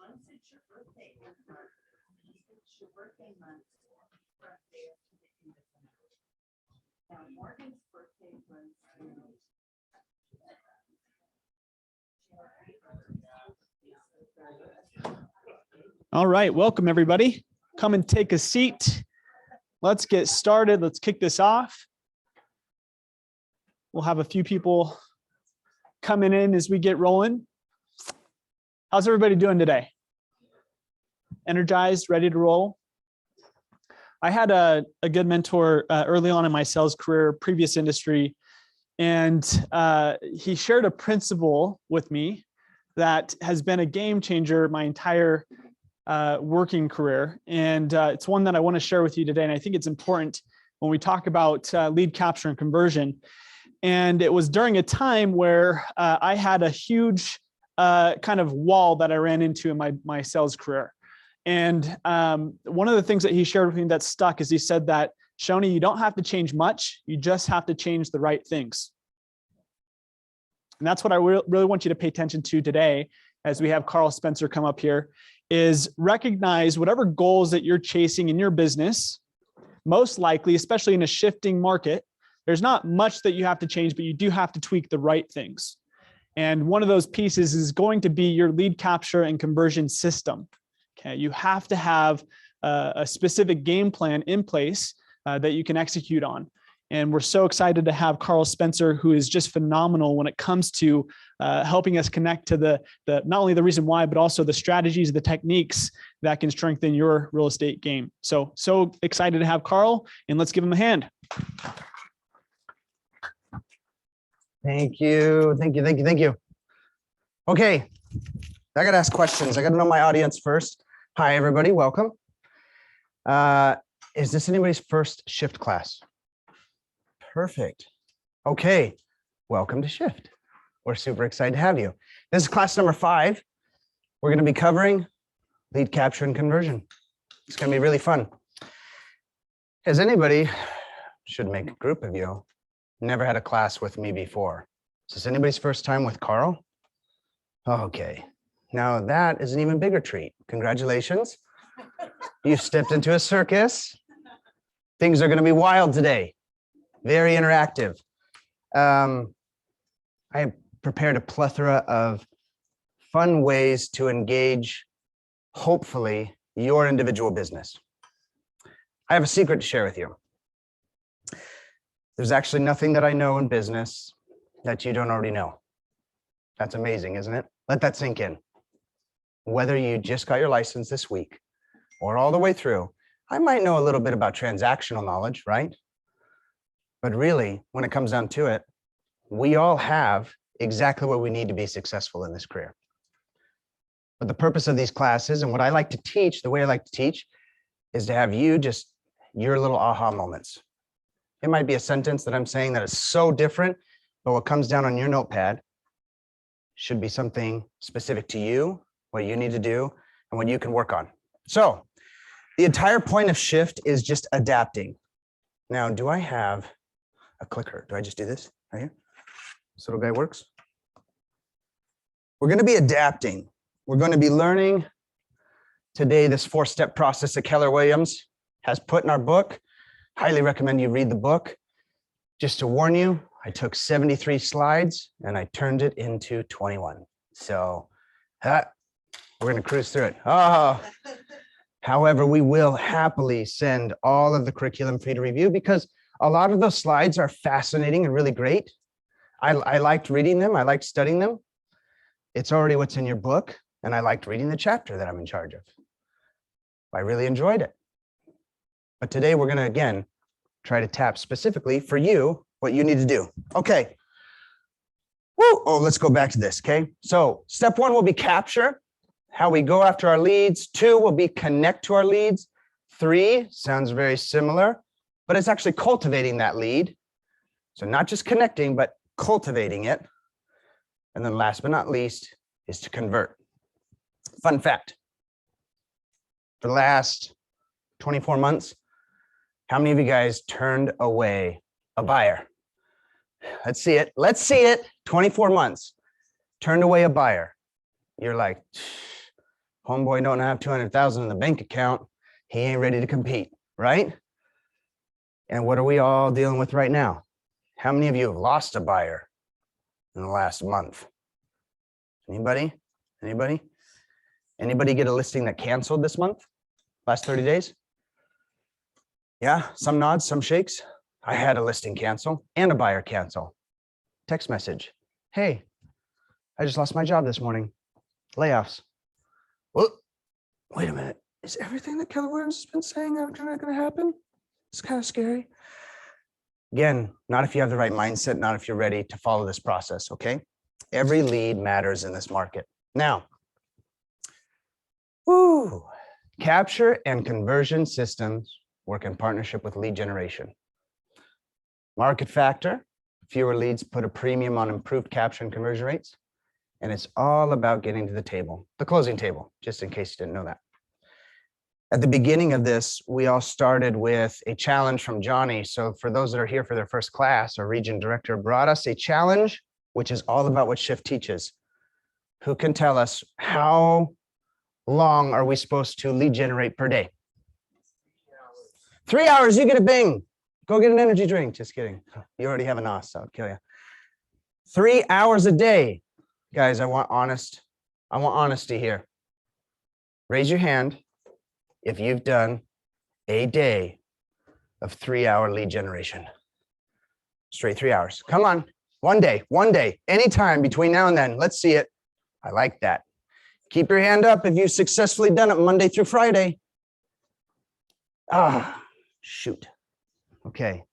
once it's your birthday, it's your birthday month, birthday of the now Morgan's birthday was All right, welcome everybody. Come and take a seat. Let's get started. Let's kick this off. We'll have a few people coming in as we get rolling. How's everybody doing today? Energized, ready to roll? I had a good mentor early on in my sales career, previous industry, and he shared a principle with me that has been a game changer my entire working career. And it's one that I want to share with you today. And I think it's important when we talk about lead capture and conversion. And it was during a time where I had a huge kind of wall that I ran into in my sales career. And one of the things that he shared with me that stuck is he said that, Shoni, you don't have to change much. You just have to change the right things. And that's what I really want you to pay attention to today as we have Carl Spencer come up here, is recognize whatever goals that you're chasing in your business, most likely, especially in a shifting market, there's not much that you have to change, but you do have to tweak the right things. And one of those pieces is going to be your lead capture and conversion system. Okay, you have to have a specific game plan in place that you can execute on. And we're so excited to have Carl Spencer, who is just phenomenal when it comes to helping us connect to the not only the reason why, but also the strategies, the techniques that can strengthen your real estate game. So excited to have Carl, and let's give him a hand. Thank you. Okay, I got to ask questions. I got to know my audience first. Hi, everybody. Welcome. Is this anybody's first shift class? Perfect. Okay, welcome to Shift. We're super excited to have you. This is class number 5. We're going to be covering lead capture and conversion. It's going to be really fun. Has anybody, should make a group of you, never had a class with me before? Is this anybody's first time with Carl? Okay, now that is an even bigger treat. Congratulations. You've stepped into a circus. Things are going to be wild today. Very interactive. I have prepared a plethora of fun ways to engage, hopefully, your individual business. I have a secret to share with you. There's actually nothing that I know in business that you don't already know. That's amazing, isn't it? Let that sink in. Whether you just got your license this week or all the way through, I might know a little bit about transactional knowledge, right? But really, when it comes down to it, we all have exactly what we need to be successful in this career. But the purpose of these classes and what I like to teach, the way I like to teach, is to have you just your little aha moments. It might be a sentence that I'm saying that is so different, but what comes down on your notepad should be something specific to you, what you need to do, and what you can work on. So the entire point of Shift is just adapting. Now, do I have a clicker? Do I just do this right here? This little guy works. We're going to be adapting. We're going to be learning today this 4-step process that Keller Williams has put in our book. Highly recommend you read the book. Just to warn you, I took 73 slides and I turned it into 21. So we're going to cruise through it. However, we will happily send all of the curriculum for you to review because a lot of those slides are fascinating and really great. I liked reading them. I liked studying them. It's already what's in your book. And I liked reading the chapter that I'm in charge of. I really enjoyed it. But today we're going to, again, try to tap specifically for you what you need to do. Okay. Woo! Oh, let's go back to this, okay? So step 1 will be capture, how we go after our leads. 2 will be connect to our leads. 3 sounds very similar, but it's actually cultivating that lead. So not just connecting, but cultivating it. And then last but not least is to convert. Fun fact. For the last 24 months, how many of you guys turned away a buyer? Let's see it. Let's see it. 24 months. Turned away a buyer. You're like, Homeboy don't have 200,000 in the bank account. He ain't ready to compete, right? And what are we all dealing with right now? How many of you have lost a buyer in the last month? Anybody? Anybody? Anybody get a listing that canceled this month? Last 30 days? Yeah, some nods, some shakes. I had a listing cancel and a buyer cancel. Text message. Hey, I just lost my job this morning. Layoffs. Well, wait a minute. Is everything that Keller Williams has been saying going to happen? It's kind of scary. Again, not if you have the right mindset, not if you're ready to follow this process, okay? Every lead matters in this market. Now, capture and conversion systems work in partnership with lead generation. Market factor, fewer leads put a premium on improved capture and conversion rates. And it's all about getting to the table, the closing table, just in case you didn't know that. At the beginning of this, we all started with a challenge from Johnny. So for those that are here for their first class, our region director brought us a challenge, which is all about what Shift teaches. Who can tell us how long are we supposed to lead generate per day? 3 hours, you get a bing. Go get an energy drink. Just kidding. You already have a NOS, so I'll kill you. 3 hours a day. Guys, I want honesty here. Raise your hand if you've done a day of 3 hour lead generation. Straight 3 hours. Come on. One day, anytime between now and then. Let's see it. I like that. Keep your hand up if you've successfully done it Monday through Friday. Shoot. Okay.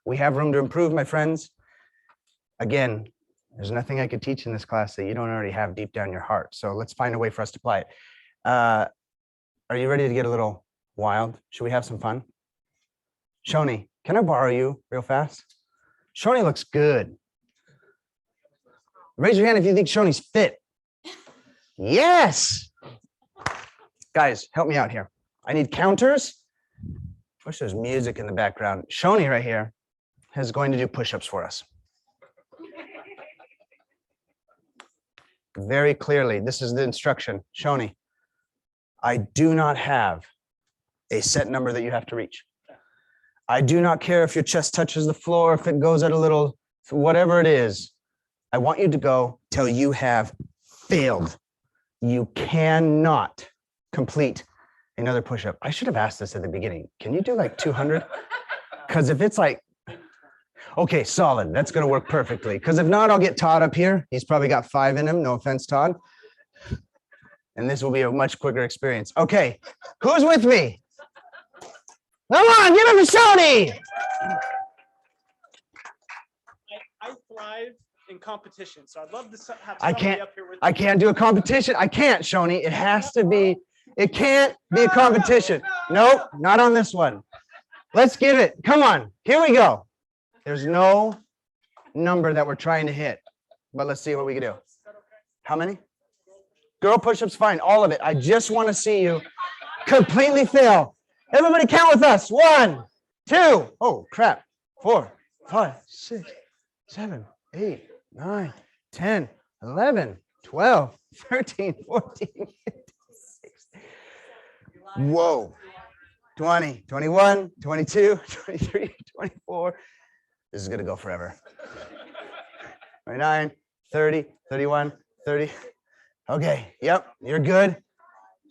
We have room to improve, my friends. Again, there's nothing I could teach in this class that you don't already have deep down your heart. So let's find a way for us to apply it. Are you ready to get a little wild? Should we have some fun? Shoni, can I borrow you real fast? Shoni looks good. Raise your hand if you think Shoni's fit. Yes. Guys, help me out here. I need counters. Wish there's music in the background. Shoni right here is going to do push-ups for us. Very clearly, this is the instruction. Shoni, I do not have a set number that you have to reach. I do not care if your chest touches the floor, if it goes at a little, whatever it is. I want you to go till you have failed. You cannot complete another push-up. I should have asked this at the beginning. Can you do like 200? Because if it's like, okay, solid, that's going to work perfectly. Because if not, I'll get Todd up here. He's probably got 5 in him. No offense, Todd. And this will be a much quicker experience. Okay, who's with me? Come on, give him a Shoni. I thrive in competition, so I'd love to have somebody up here with me. I can't do a competition. I can't, Shoni. It has to be. It can't be a competition. Nope, not on this one. Let's give it. Come on, here we go. There's no number that we're trying to hit, but let's see what we can do. How many? Girl push-ups, fine, all of it. I just want to see you completely fail. Everybody count with us. 1, 2, oh crap. 4, 5, 6, 7, 8, 9, 10, 11, 12, 13, 14, 15, 16. Whoa. 20, 21, 22, 23, 24. This is going to go forever. 29, 30, 31, 30. Okay, yep, you're good.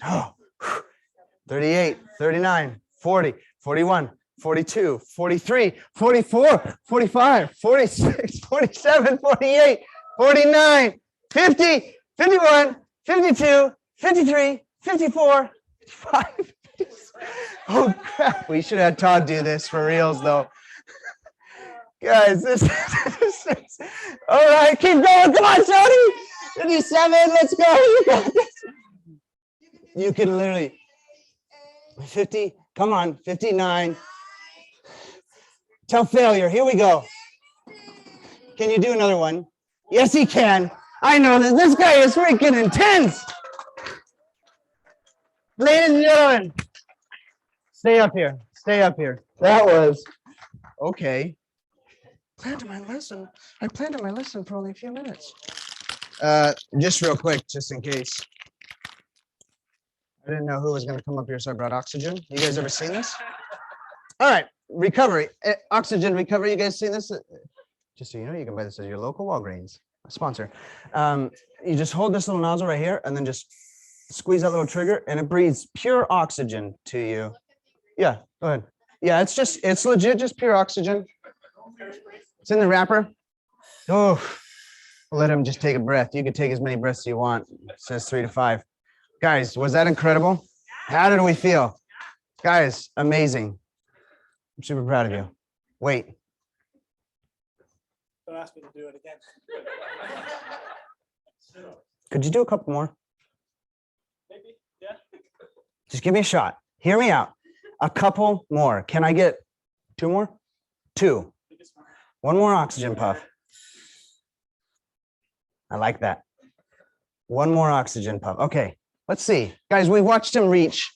Oh, 38, 39, 40, 41, 42, 43, 44, 45, 46, 47, 48, 49, 50, 51, 52, 53, 54, 55. 56. Oh crap, we should have Todd do this for reals though. Guys, this is all right, keep going. Come on, Tony. 57, let's go. You got this. You can literally 50, come on, 59. Tell failure. Here we go. Can you do another one? Yes, he can. I know that this guy is freaking intense. Ladies and gentlemen, stay up here. Stay up here. That was okay. I planned my lesson for only a few minutes. Just real quick, just in case. I didn't know who was going to come up here, so I brought oxygen. You guys ever seen this? All right, recovery, oxygen recovery. You guys seen this? Just so you know, you can buy this at your local Walgreens, a sponsor. You just hold this little nozzle right here and then just squeeze that little trigger and it breathes pure oxygen to you. Yeah, go ahead. Yeah, it's legit, just pure oxygen. It's in the wrapper. Oh, let him just take a breath. You can take as many breaths as you want. It says 3 to 5. Guys, was that incredible? How did we feel? Guys, amazing. I'm super proud of you. Wait. Don't ask me to do it again. Could you do a couple more? Maybe, yeah. Just give me a shot. Hear me out. A couple more. Can I get 2 more? 2. 1 more oxygen puff. I like that. 1 more oxygen puff. Okay, let's see. Guys, we watched him reach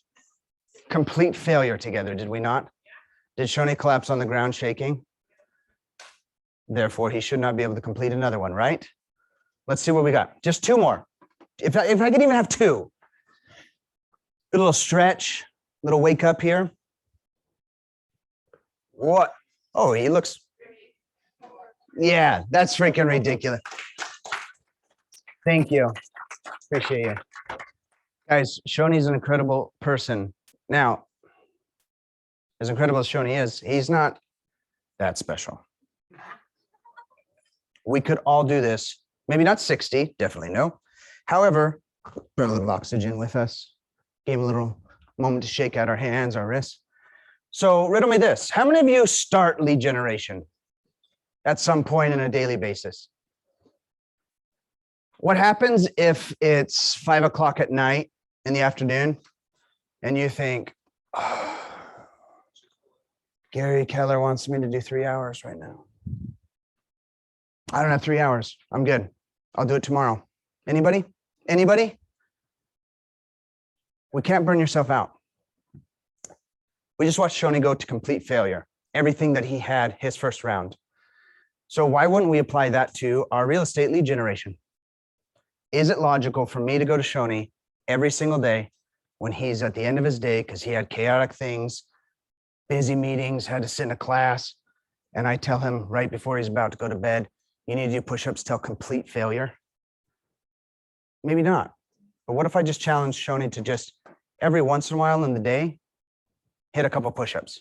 complete failure together, did we not? Did Shoney collapse on the ground shaking? Therefore, he should not be able to complete another one, right? Let's see what we got. Just 2 more. If I could even have 2. A little stretch, little wake up here. What? Oh, he looks. Yeah, that's freaking ridiculous. Thank you. Appreciate you. Guys, Shoney's an incredible person. Now, as incredible as Shoney is, he's not that special. We could all do this. Maybe not 60, definitely no. However, brought a little oxygen with us, gave a little moment to shake out our hands, our wrists. So riddle me this. How many of you start lead generation at some point on a daily basis? What happens if it's 5 o'clock at night in the afternoon and you think, oh, Gary Keller wants me to do 3 hours right now. I don't have 3 hours. I'm good. I'll do it tomorrow. Anybody? Anybody? We can't burn yourself out. We just watched Shoney go to complete failure. Everything that he had his first round. So why wouldn't we apply that to our real estate lead generation? Is it logical for me to go to Shoney every single day when he's at the end of his day because he had chaotic things, busy meetings, had to sit in a class, and I tell him right before he's about to go to bed, you need to do push-ups till complete failure? Maybe not. But what if I just challenge Shoney to just every once in a while in the day, hit a couple push-ups,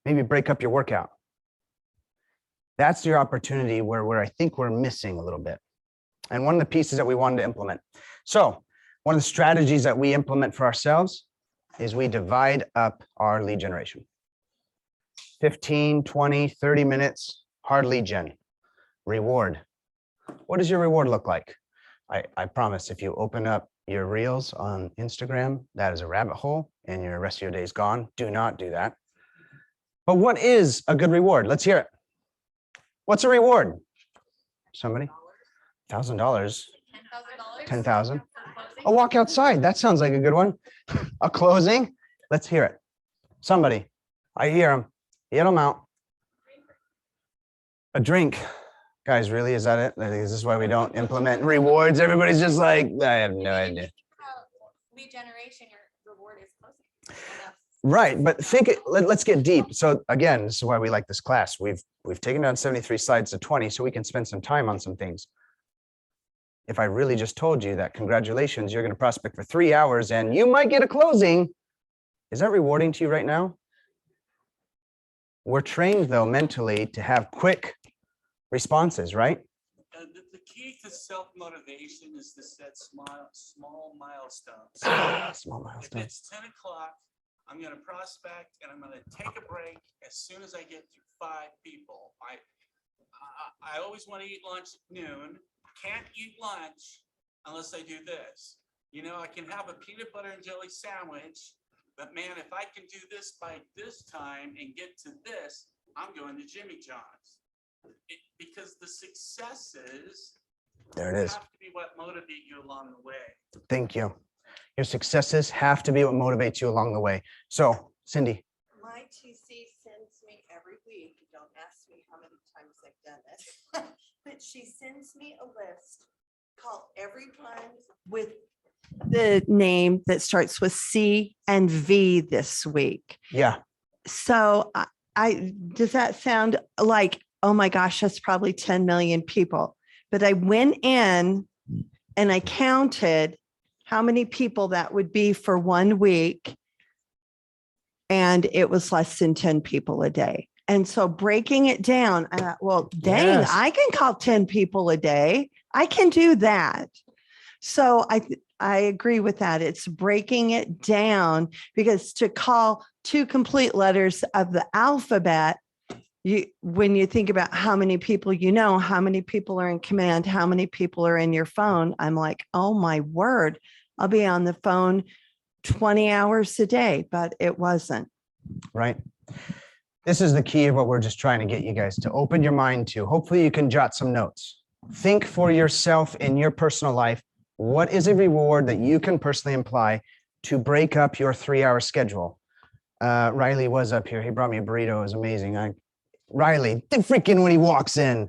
maybe break up your workout. That's your opportunity where I think we're missing a little bit. And one of the pieces that we wanted to implement. So one of the strategies that we implement for ourselves is we divide up our lead generation. 15, 20, 30 minutes, hard lead gen. Reward. What does your reward look like? I promise if you open up your reels on Instagram, that is a rabbit hole and your rest of your day is gone. Do not do that. But what is a good reward? Let's hear it. What's a reward? Somebody? $1,000. $10,000. A walk outside. That sounds like a good one. A closing. Let's hear it. Somebody. I hear them. Hit them out. A drink. Guys, really? Is that it? Is this why we don't implement rewards? Everybody's just like, I have no idea. Lead generation, your reward is closing. Right, but think it, let's get deep. So again, this is why we like this class. We've taken down 73 slides to 20 so we can spend some time on some things. If I really just told you that congratulations, you're going to prospect for 3 hours and you might get a closing, is that rewarding to you right now? We're trained though mentally to have quick responses, right? The key to self-motivation is to set small milestones. Small If milestones. it's 10 o'clock, I'm going to prospect and I'm going to take a break as soon as I get to 5 people. I always want to eat lunch at noon. Can't eat lunch unless I do this. You know, I can have a peanut butter and jelly sandwich, but man, if I can do this by this time and get to this, I'm going to Jimmy John's. Because the successes There it is. have to be what motivate you along the way. Thank you. Your successes have to be what motivates you along the way. So, Cindy. My TC sends me every week. Don't ask me how many times I've done it. But she sends me a list called Every Time with the name that starts with C and V this week. Yeah. So does that sound like, oh my gosh, that's probably 10 million people. But I went in and I counted how many people that would be for 1 week. And it was less than 10 people a day. And so breaking it down, I thought, well, dang, Yes. I can call 10 people a day. I can do that. So I agree with that. It's breaking it down, because to call 2 complete letters of the alphabet, when you think about how many people you know, how many people are in command, how many people are in your phone, I'm like, oh my word, I'll be on the phone 20 hours a day, but it wasn't. Right. This is the key of what we're just trying to get you guys to open your mind to. Hopefully you can jot some notes. Think for yourself in your personal life. What is a reward that you can personally apply to break up your 3-hour schedule? Riley was up here. He brought me a burrito. It was amazing. Riley, freaking when he walks in,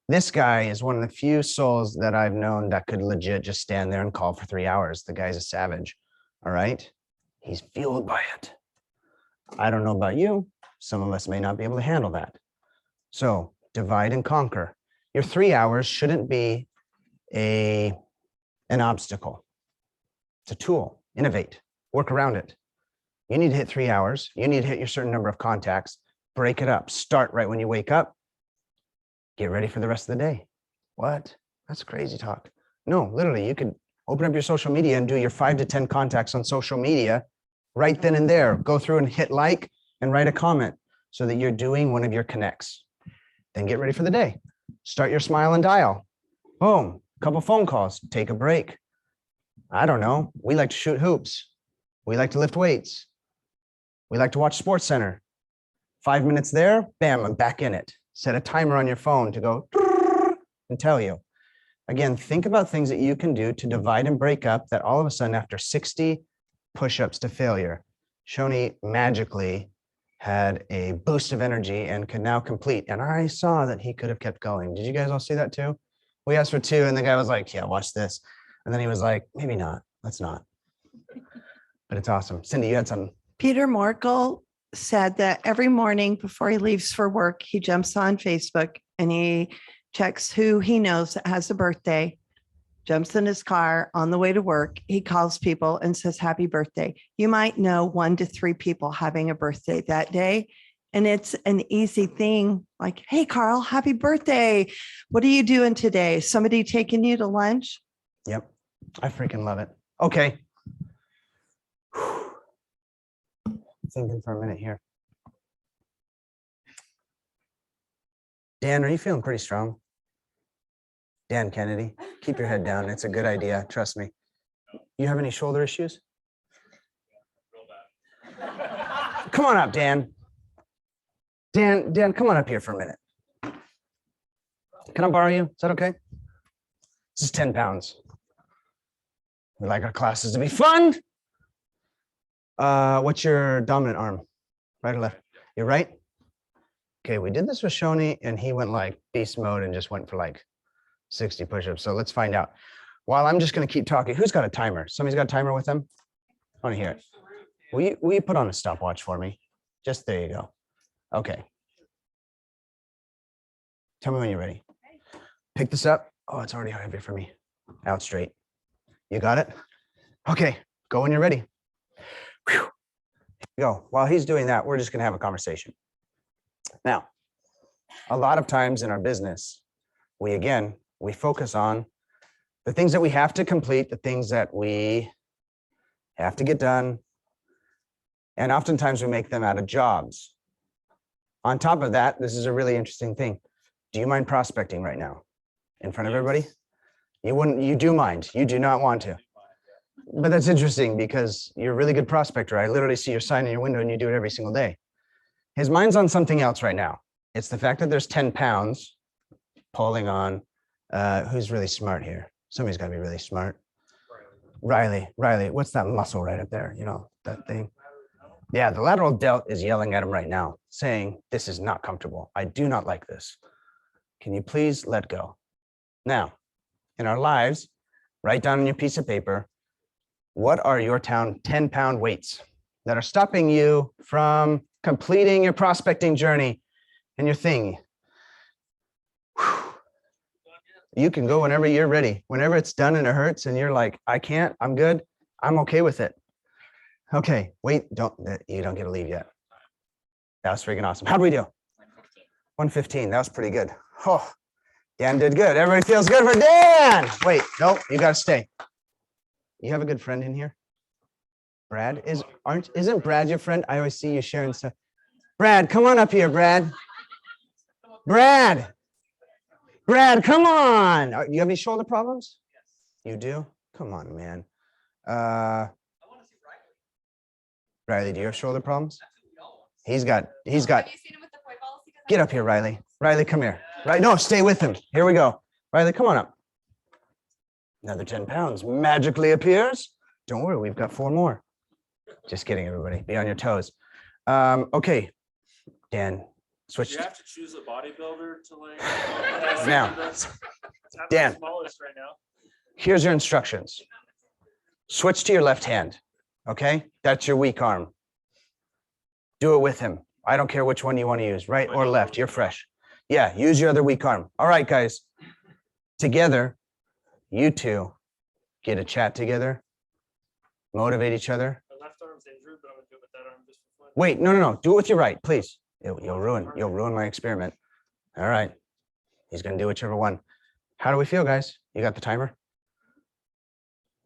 this guy is one of the few souls that I've known that could legit just stand there and call for 3 hours. The guy's a savage. All right. He's fueled by it. I don't know about you. Some of us may not be able to handle that. So divide and conquer. Your 3 hours shouldn't be an obstacle. It's a tool. Innovate. Work around it. You need to hit 3 hours. You need to hit your certain number of contacts. Break it up. Start right when you wake up. Get ready for the rest of the day. What? That's crazy talk. No, literally, you could open up your social media and do your 5 to 10 contacts on social media right then and there. Go through and hit like and write a comment so that you're doing one of your connects. Then get ready for the day. Start your smile and dial. Boom. Couple phone calls. Take a break. I don't know. We like to shoot hoops. We like to lift weights. We like to watch Sports Center. 5 minutes there, bam, I'm back in it. Set a timer on your phone to go and tell you. Again, think about things that you can do to divide and break up that all of a sudden after 60 push-ups to failure, Shoni magically had a boost of energy and could now complete. And I saw that he could have kept going. Did you guys all see that too? We asked for 2 and the guy was like, yeah, watch this. And then he was like, maybe not, let's not. But it's awesome. Cindy, you had something. Peter Markle said that every morning before he leaves for work, he jumps on Facebook and he checks who he knows that has a birthday, jumps in his car on the way to work. He calls people and says, happy birthday. You might know 1 to 3 people having a birthday that day. And it's an easy thing like, hey, Carl, happy birthday. What are you doing today? Somebody taking you to lunch? Yep. I freaking love it. Okay. Thinking for a minute here. Dan, are you feeling pretty strong? Dan Kennedy, keep your head down. It's a good idea. Trust me. You have any shoulder issues? Come on up, Dan. Dan, come on up here for a minute. Can I borrow you? Is that okay? This is 10 pounds. We like our classes to be fun. What's your dominant arm? Right or left? You're right? Okay, we did this with Shoni and he went like beast mode and just went for like 60 push-ups. So let's find out. While I'm just going to keep talking, who's got a timer? Somebody's got a timer with them? I want to hear it. Will you put on a stopwatch for me? Just there you go. Okay. Tell me when you're ready. Pick this up. Oh, it's already heavy for me. Out straight. You got it? Okay, go when you're ready. Whew. Here we go. While he's doing that, we're just going to have a conversation. Now, a lot of times in our business, we focus on the things that we have to complete, the things that we have to get done. And oftentimes we make them out of jobs. On top of that, this is a really interesting thing. Do you mind prospecting right now in front of everybody? You do mind. You do not want to. But that's interesting because you're a really good prospector. I literally see your sign in your window and you do it every single day. His mind's on something else right now. It's the fact that there's 10 pounds pulling on. Who's really smart here? Somebody's got to be really smart. Riley, what's that muscle right up there? You know, that thing. Yeah, the lateral delt is yelling at him right now, saying, this is not comfortable. I do not like this. Can you please let go? Now, in our lives, write down on your piece of paper, What are your 10-pound weights that are stopping you from completing your prospecting journey and your thing? Whew. You can go whenever you're ready. Whenever it's done and it hurts and you're like, I can't, I'm good, I'm okay with it. Okay, wait, you don't get to leave yet. That was freaking awesome. How'd we do? 115. That was pretty good. Oh, Dan did good. Everybody feels good for Dan. Wait, no, you got to stay. You have a good friend in here? Brad isn't Brad your friend? I always see you sharing stuff. Brad, come on up here, Brad. Brad, come on. You have any shoulder problems? You do? Come on, man. Riley, do you have shoulder problems? He's got. Have you seen him with the boy balls? Get up here, Riley. Riley, come here. Right? No, stay with him. Here we go. Riley, come on up. Another 10 pounds magically appears. Don't worry, we've got 4 more. Just kidding, everybody. Be on your toes. Okay, Dan, switch. You have to choose a bodybuilder to like. Now, Dan. Smallest right now. Here's your instructions. Switch to your left hand. Okay, that's your weak arm. Do it with him. I don't care which one you want to use, right or left. You're fresh. Yeah, use your other weak arm. All right, guys. Together, you two get a chat together, motivate each other. My left arm's injured, but I'm gonna do it with that arm just for fun. Wait, no. Do it with your right, please. You'll ruin my experiment. All right. He's gonna do whichever one. How do we feel, guys? You got the timer?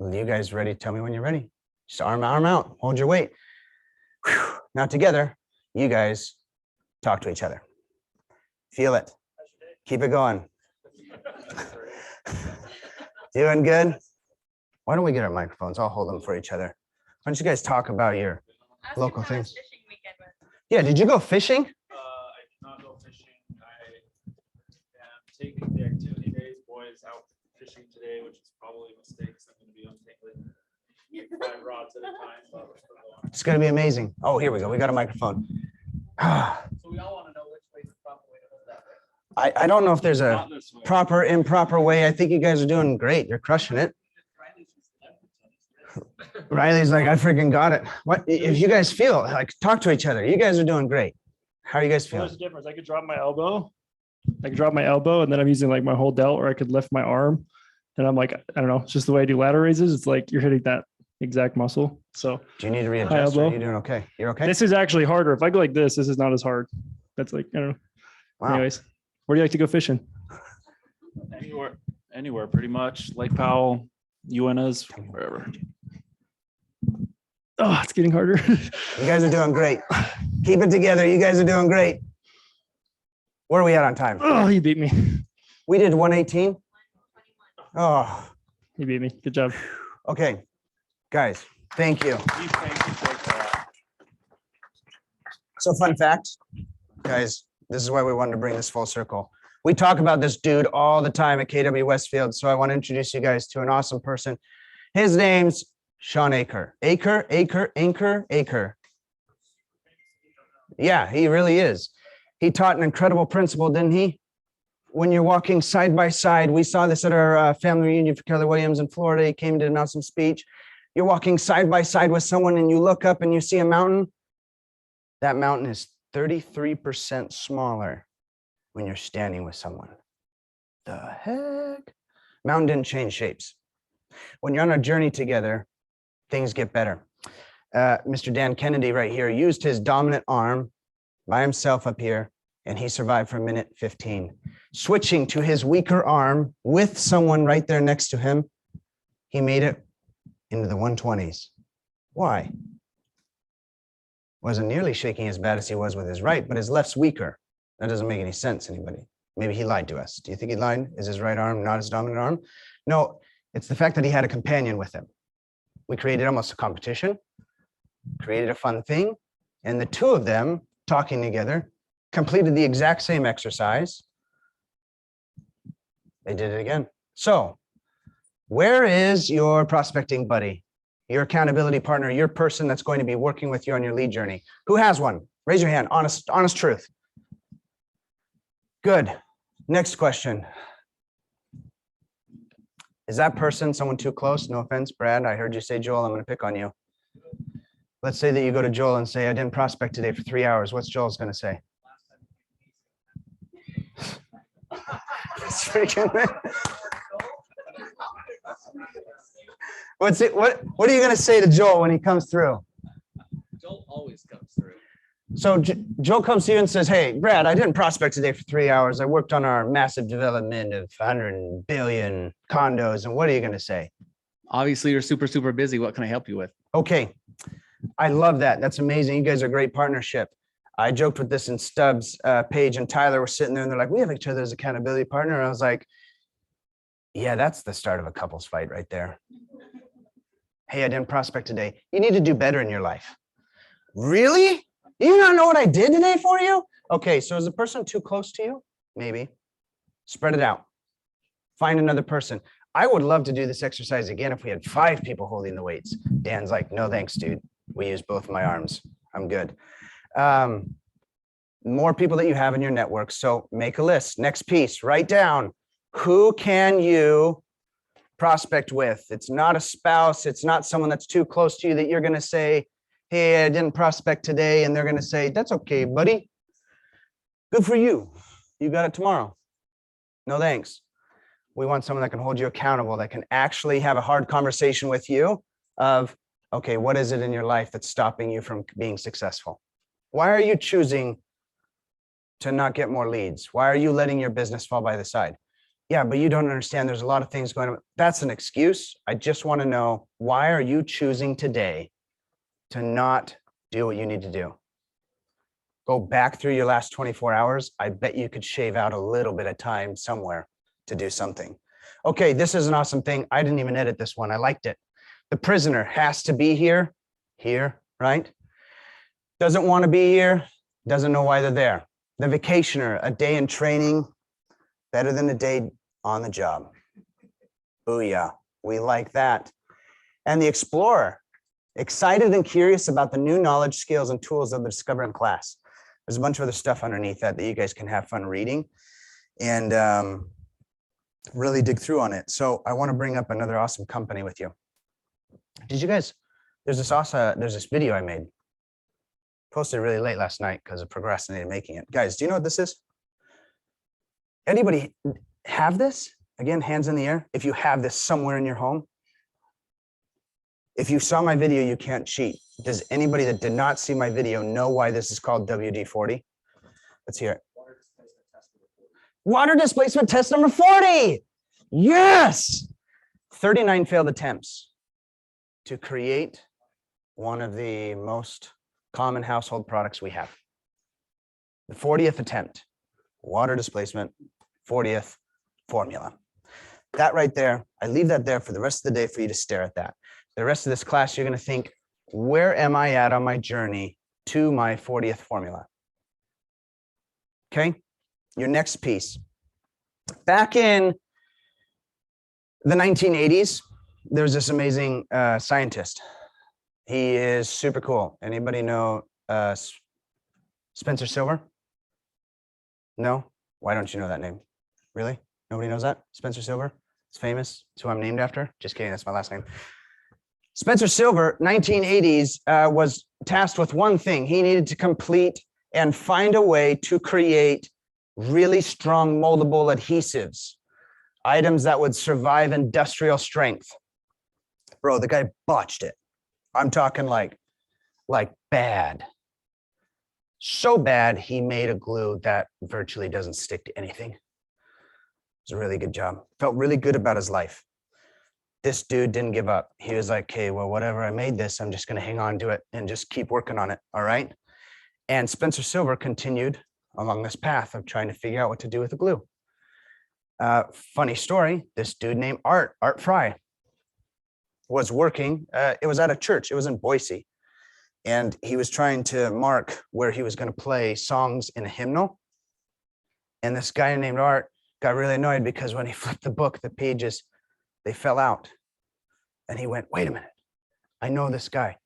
You guys ready? Tell me when you're ready. Just arm out. Hold your weight. Whew. Now together, you guys talk to each other. Feel it. Keep it going. Doing good? Why don't we get our microphones? I'll hold them for each other. Why don't you guys talk about your local things? Fishing weekend was. Yeah, did you go fishing? I did not go fishing. I am taking the activity days. Boys out fishing today, which is probably a mistake. So I'm going to be untangling 5 rods at a time. But we're still going. It's going to be amazing. Oh, here we go. We got a microphone. So we all want to know which way is the proper way to hold that way. I don't know if there's a Not this way. proper, improper way. I think you guys are doing great. You're crushing it. Riley's like, I freaking got it. What if you guys feel like talk to each other? You guys are doing great. How are you guys Well, feeling? there's a difference. I could drop my elbow. And then I'm using like my whole delt, or I could lift my arm. And I'm like, I don't know, it's just the way I do ladder raises. It's like you're hitting that exact muscle. So Do you need to readjust? Or are elbow. you doing okay? You're okay? this is actually harder. If I go like this is not as hard. That's like, I don't know. Wow. Anyways, where do you like to go fishing? Anywhere pretty much. Lake Powell, UNA's, wherever. Oh, it's getting harder. You guys are doing great. Keep it together. You guys are doing great. Where are we at on time? Oh, you beat me. We did 118. Oh, You beat me. Good job. okay. Guys, thank you. So fun fact, guys, this is why we wanted to bring this full circle. We talk about this dude all the time at KW Westfield. So I want to introduce you guys to an awesome person. His name's Sean Aker. Aker. Yeah, he really is. He taught an incredible principle, didn't he? When you're walking side by side, we saw this at our family reunion for Keller Williams in Florida. He came to an awesome speech. You're walking side by side with someone and you look up and you see a mountain. That mountain is 33% smaller when you're standing with someone. The heck? Mountain didn't change shapes. When you're on a journey together, things get better. Mr. Dan Kennedy right here used his dominant arm by himself up here, and he survived for 1:15. Switching to his weaker arm with someone right there next to him, he made it into the 120s. Why? Wasn't nearly shaking as bad as he was with his right, but his left's weaker. That doesn't make any sense, anybody. Maybe he lied to us. Do you think he lied? Is his right arm not his dominant arm? No, it's the fact that he had a companion with him. We created almost a competition, created a fun thing, and the two of them talking together completed the exact same exercise. They did it again. So where is your prospecting buddy, your accountability partner, your person that's going to be working with you on your lead journey? Who has one? Raise your hand. Honest truth. Good. Next question. Is that person someone too close? No offense, Brad. I heard you say, Joel, I'm going to pick on you. Let's say that you go to Joel and say, I didn't prospect today for 3 hours. What's Joel's going to say? It's freaking. What's it? What are you going to say to Joel when he comes through? Joel always comes through. So Joel comes to you and says, hey, Brad, I didn't prospect today for 3 hours. I worked on our massive development of 100 billion condos. And what are you going to say? Obviously, you're super, super busy. What can I help you with? Okay. I love that. That's amazing. You guys are a great partnership. I joked with this in Stubbs, Paige and Tyler were sitting there and they're like, we have each other as accountability partner. And I was like, yeah, that's the start of a couples fight right there. Hey, I didn't prospect today. You need to do better in your life. Really? You not know what I did today for you? Okay, so is the person too close to you? Maybe. Spread it out. Find another person. I would love to do this exercise again if we had 5 people holding the weights. Dan's like, no thanks, dude. We use both my arms. I'm good. More people that you have in your network. So make a list. Next piece, write down who can you prospect with. It's not a spouse. It's not someone that's too close to you that you're going to say, hey, I didn't prospect today. And they're going to say, that's okay, buddy. Good for you. You got it tomorrow. No, thanks. We want someone that can hold you accountable, that can actually have a hard conversation with you of, okay, what is it in your life that's stopping you from being successful? Why are you choosing to not get more leads? Why are you letting your business fall by the side? Yeah, but you don't understand. There's a lot of things going on. That's an excuse. I just want to know, why are you choosing today to not do what you need to do? Go back through your last 24 hours. I bet you could shave out a little bit of time somewhere to do something. Okay, this is an awesome thing. I didn't even edit this one. I liked it. The prisoner has to be here, right? Doesn't want to be here, doesn't know why they're there. The vacationer, a day in training, better than a day on the job. Booyah, we like that. And the explorer, excited and curious about the new knowledge, skills, and tools of the Discover in class. There's a bunch of other stuff underneath that you guys can have fun reading and really dig through on it. So I want to bring up another awesome company with you. Did you guys, there's this video I made. Posted really late last night because I procrastinated making it. Guys, do you know what this is? Anybody have this? Again, hands in the air. If you have this somewhere in your home. If you saw my video, you can't cheat. Does anybody that did not see my video know why this is called WD-40? Let's hear it. Water displacement test number 40. Yes. 39 failed attempts to create one of the most common household products we have. The 40th attempt, water displacement, 40th formula. That right there, I leave that there for the rest of the day for you to stare at that. The rest of this class, you're going to think, where am I at on my journey to my 40th formula? Okay, your next piece. Back in the 1980s, there was this amazing scientist. He is super cool. Anybody know Spencer Silver? No? Why don't you know that name? Really? Nobody knows that? Spencer Silver? It's famous. It's who I'm named after. Just kidding. That's my last name. Spencer Silver, 1980s, was tasked with one thing. He needed to complete and find a way to create really strong moldable adhesives, items that would survive industrial strength. Bro, the guy botched it. I'm talking like bad. So bad, he made a glue that virtually doesn't stick to anything. It was a really good job. Felt really good about his life. This dude didn't give up. He was like, okay, well, whatever, I made this, I'm just going to hang on to it and just keep working on it. All right. And Spencer Silver continued along this path of trying to figure out what to do with the glue. Funny story. This dude named Art Fry was working. It was at a church. It was in Boise. And he was trying to mark where he was going to play songs in a hymnal. And this guy named Art got really annoyed because when he flipped the book, the pages, they fell out. And he went, wait a minute, I know this guy.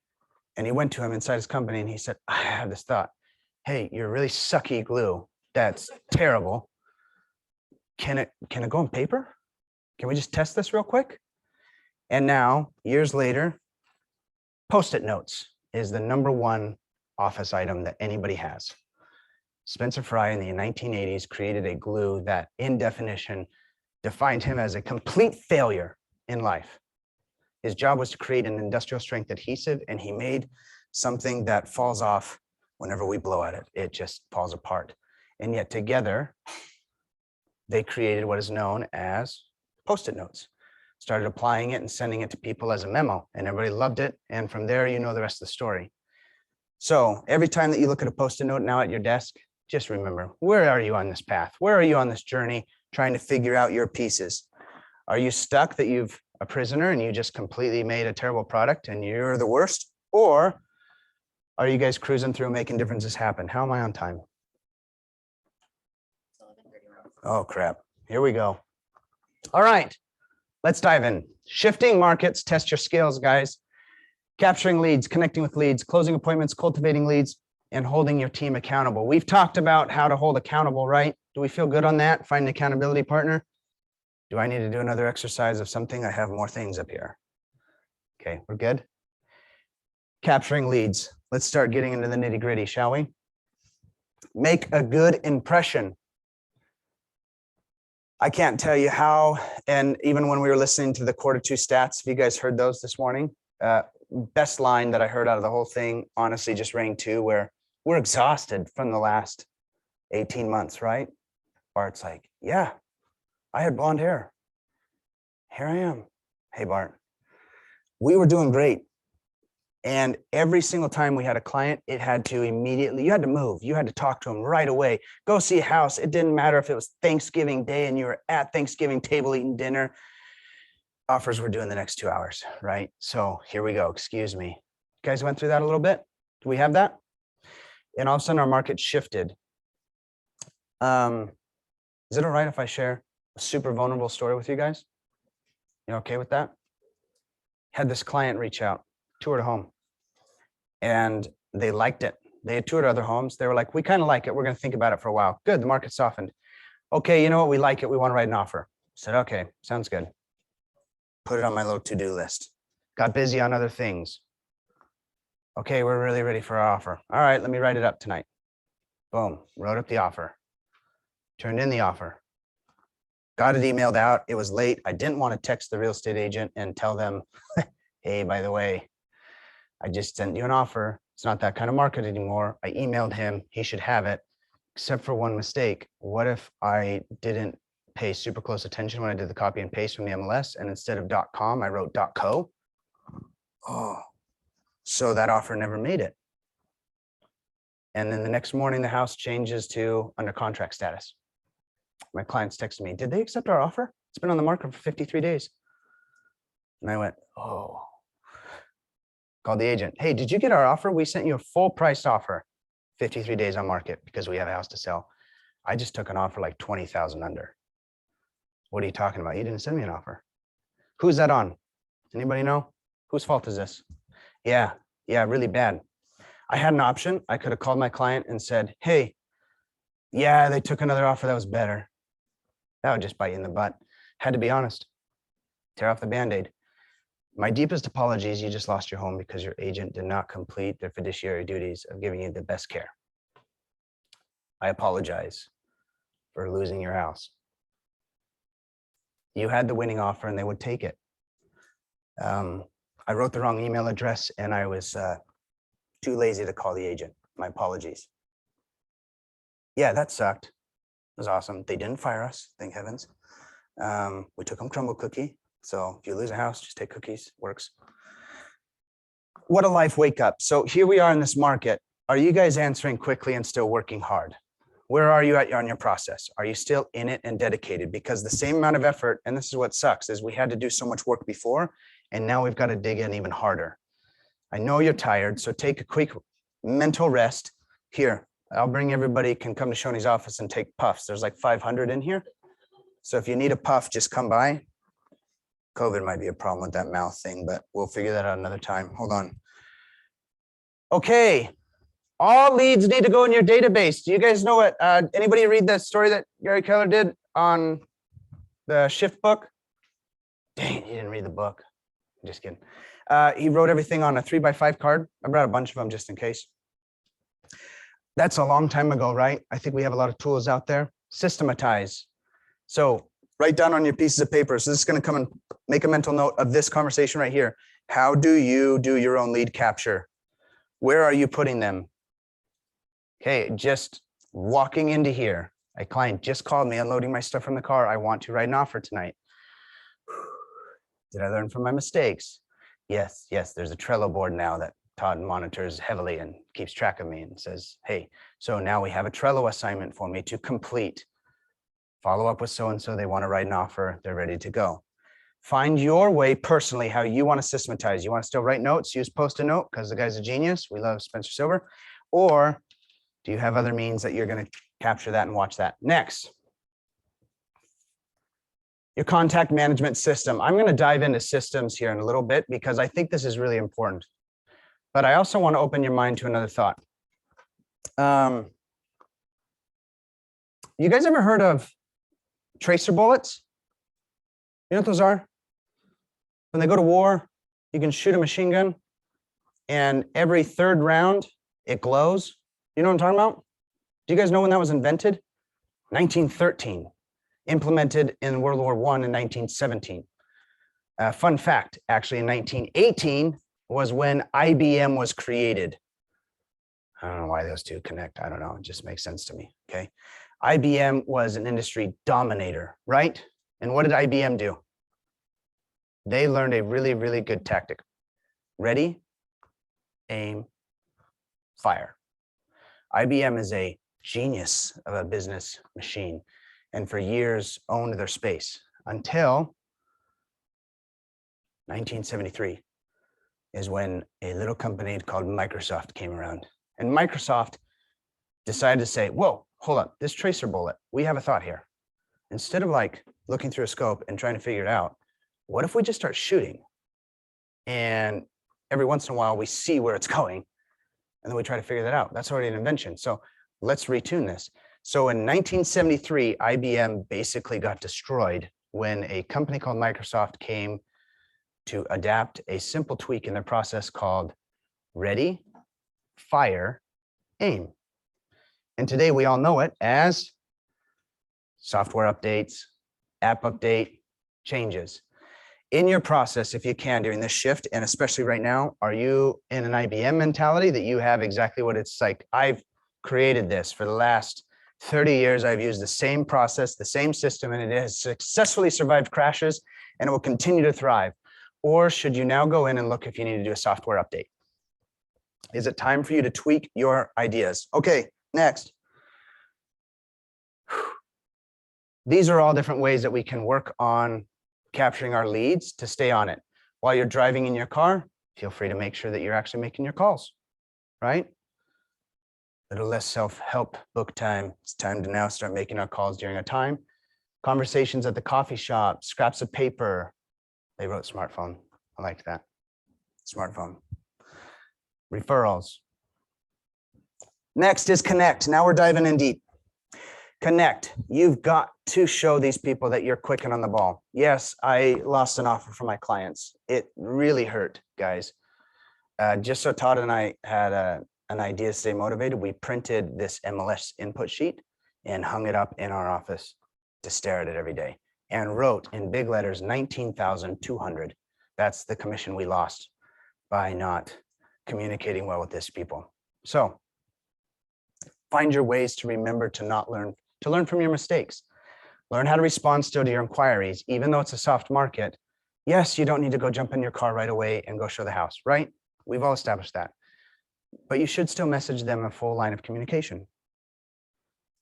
And he went to him inside his company and he said, I have this thought. Hey, you're really sucky glue. That's terrible. Can it go on paper? Can we just test this real quick? And now, years later, Post-it notes is the #1 office item that anybody has. Spencer Fry in the 1980s created a glue that, in definition, defined him as a complete failure in life. His job was to create an industrial strength adhesive, and he made something that falls off whenever we blow at it. It just falls apart. And yet together, they created what is known as Post-it notes. Started applying it and sending it to people as a memo, and everybody loved it. And from there, you know the rest of the story. So every time that you look at a Post-it note now at your desk, just remember, where are you on this path? Where are you on this journey trying to figure out your pieces? Are you stuck that you've a prisoner and you just completely made a terrible product and you're the worst? Or are you guys cruising through making differences happen? How am I on time? It's 11:31. Oh, crap. Here we go. All right, let's dive in. Shifting markets, test your skills, guys. Capturing leads, connecting with leads, closing appointments, cultivating leads, and holding your team accountable. We've talked about how to hold accountable, right? Do we feel good on that? Find an accountability partner? Do I need to do another exercise of something? I have more things up here. Okay, we're good. Capturing leads. Let's start getting into the nitty gritty, shall we? Make a good impression. I can't tell you how, and even when we were listening to the Q2 stats, if you guys heard those this morning, best line that I heard out of the whole thing, honestly, just rang two, where we're exhausted from the last 18 months, right? Bart's like, yeah, I had blonde hair. Here I am. Hey, Bart. We were doing great. And every single time we had a client, it had to immediately, you had to move. You had to talk to them right away. Go see a house. It didn't matter if it was Thanksgiving Day and you were at Thanksgiving table eating dinner. Offers were due in the next 2 hours, right? So here we go. Excuse me. You guys went through that a little bit? Do we have that? And all of a sudden our market shifted. Is it all right if I share a super vulnerable story with you guys? You okay with that? Had this client reach out, toured a home, and they liked it. They had toured other homes. They were like, we kind of like it. We're going to think about it for a while. Good. The market softened. Okay. You know what? We like it. We want to write an offer. I said, okay, sounds good. Put it on my little to-do list. Got busy on other things. Okay. We're really ready for our offer. All right. Let me write it up tonight. Boom. Wrote up the offer. Turned in the offer. Got it emailed out. It was late. I didn't want to text the real estate agent and tell them, hey, by the way, I just sent you an offer. It's not that kind of market anymore. I emailed him. He should have it, except for one mistake. What if I didn't pay super close attention when I did the copy and paste from the MLS, and instead of .com, I wrote .co? Oh, so that offer never made it. And then the next morning, the house changes to under contract status. My clients texted me, did they accept our offer? It's been on the market for 53 days. And I went, oh. Called the agent. Hey, did you get our offer? We sent you a full price offer, 53 days on market because we have a house to sell. I just took an offer like 20,000 under. What are you talking about? You didn't send me an offer. Who's that on? Anybody know? Whose fault is this? Yeah, really bad. I had an option. I could have called my client and said, hey, yeah, they took another offer that was better. That would just bite you in the butt. Had to be honest. Tear off the Band-Aid. My deepest apologies, you just lost your home because your agent did not complete their fiduciary duties of giving you the best care. I apologize for losing your house. You had the winning offer and they would take it. I wrote the wrong email address and I was too lazy to call the agent. My apologies. Yeah, that sucked. It was awesome. They didn't fire us, thank heavens. We took them crumble cookie. So if you lose a house, just take cookies, works. What a life wake up. So here we are in this market. Are you guys answering quickly and still working hard? Where are you at on your process? Are you still in it and dedicated? Because the same amount of effort, and this is what sucks, is we had to do so much work before, and now we've got to dig in even harder. I know you're tired, so take a quick mental rest. Here, I'll bring everybody, can come to Shoney's office and take puffs. There's like 500 in here. So if you need a puff, just come by. COVID might be a problem with that mouth thing, but we'll figure that out another time. Hold on. Okay. All leads need to go in your database. Do you guys know what, anybody read the story that Gary Keller did on the shift book? Dang, he didn't read the book. Just kidding. He wrote everything on a 3x5 card. I brought a bunch of them just in case. That's a long time ago, right? I think we have a lot of tools out there. Systematize. So write down on your pieces of paper. So this is going to come and make a mental note of this conversation right here. How do you do your own lead capture? Where are you putting them? Okay, just walking into here. A client just called me, unloading my stuff from the car. I want to write an offer tonight. Did I learn from my mistakes? Yes, there's a Trello board now that Todd monitors heavily and keeps track of me and says, hey, so now we have a Trello assignment for me to complete. Follow up with so-and-so, they want to write an offer, they're ready to go. Find your way personally, how you want to systematize. You want to still write notes, use Post-it note because the guy's a genius. We love Spencer Silver. Or do you have other means that you're going to capture that and watch that? Next, your contact management system. I'm going to dive into systems here in a little bit because I think this is really important. But I also want to open your mind to another thought. You guys ever heard of tracer bullets? You know what those are? When they go to war, you can shoot a machine gun and every third round, it glows. You know what I'm talking about? Do you guys know when that was invented? 1913, implemented in World War I in 1917. Fun fact, actually in 1918 was when IBM was created. I don't know why those two connect. I don't know. It just makes sense to me. Okay. IBM was an industry dominator, right? And what did IBM do? They learned a really, really good tactic. Ready, aim, fire. IBM is a genius of a business machine and for years owned their space until 1973 is when a little company called Microsoft came around. And Microsoft decided to say, whoa, hold up, this tracer bullet, we have a thought here. Instead of like looking through a scope and trying to figure it out, what if we just start shooting? And every once in a while we see where it's going and then we try to figure that out. That's already an invention. So let's retune this. So in 1973, IBM basically got destroyed when a company called Microsoft came to adapt a simple tweak in their process called ready, fire, aim. And today we all know it as software updates, app update, changes. In your process, if you can, during this shift, and especially right now, are you in an IBM mentality that you have exactly what it's like? I've created this for the last 30 years. I've used the same process, the same system, and it has successfully survived crashes and it will continue to thrive. Or should you now go in and look if you need to do a software update? Is it time for you to tweak your ideas? Okay, next. These are all different ways that we can work on capturing our leads to stay on it. While you're driving in your car, feel free to make sure that you're actually making your calls, right? A little less self-help book time. It's time to now start making our calls during our time. Conversations at the coffee shop, scraps of paper. They wrote smartphone. I like that. Smartphone. Referrals. Next is connect. Now we're diving in deep. Connect. You've got to show these people that you're quick and on the ball. Yes, I lost an offer for my clients. It really hurt, guys. Just so Todd and I had an idea to stay motivated, we printed this MLS input sheet and hung it up in our office to stare at it every day and wrote in big letters 19,200. That's the commission we lost by not communicating well with these people. So find your ways to remember to learn from your mistakes. Learn how to respond still to your inquiries, even though it's a soft market. Yes, you don't need to go jump in your car right away and go show the house, right? We've all established that. But you should still message them a full line of communication.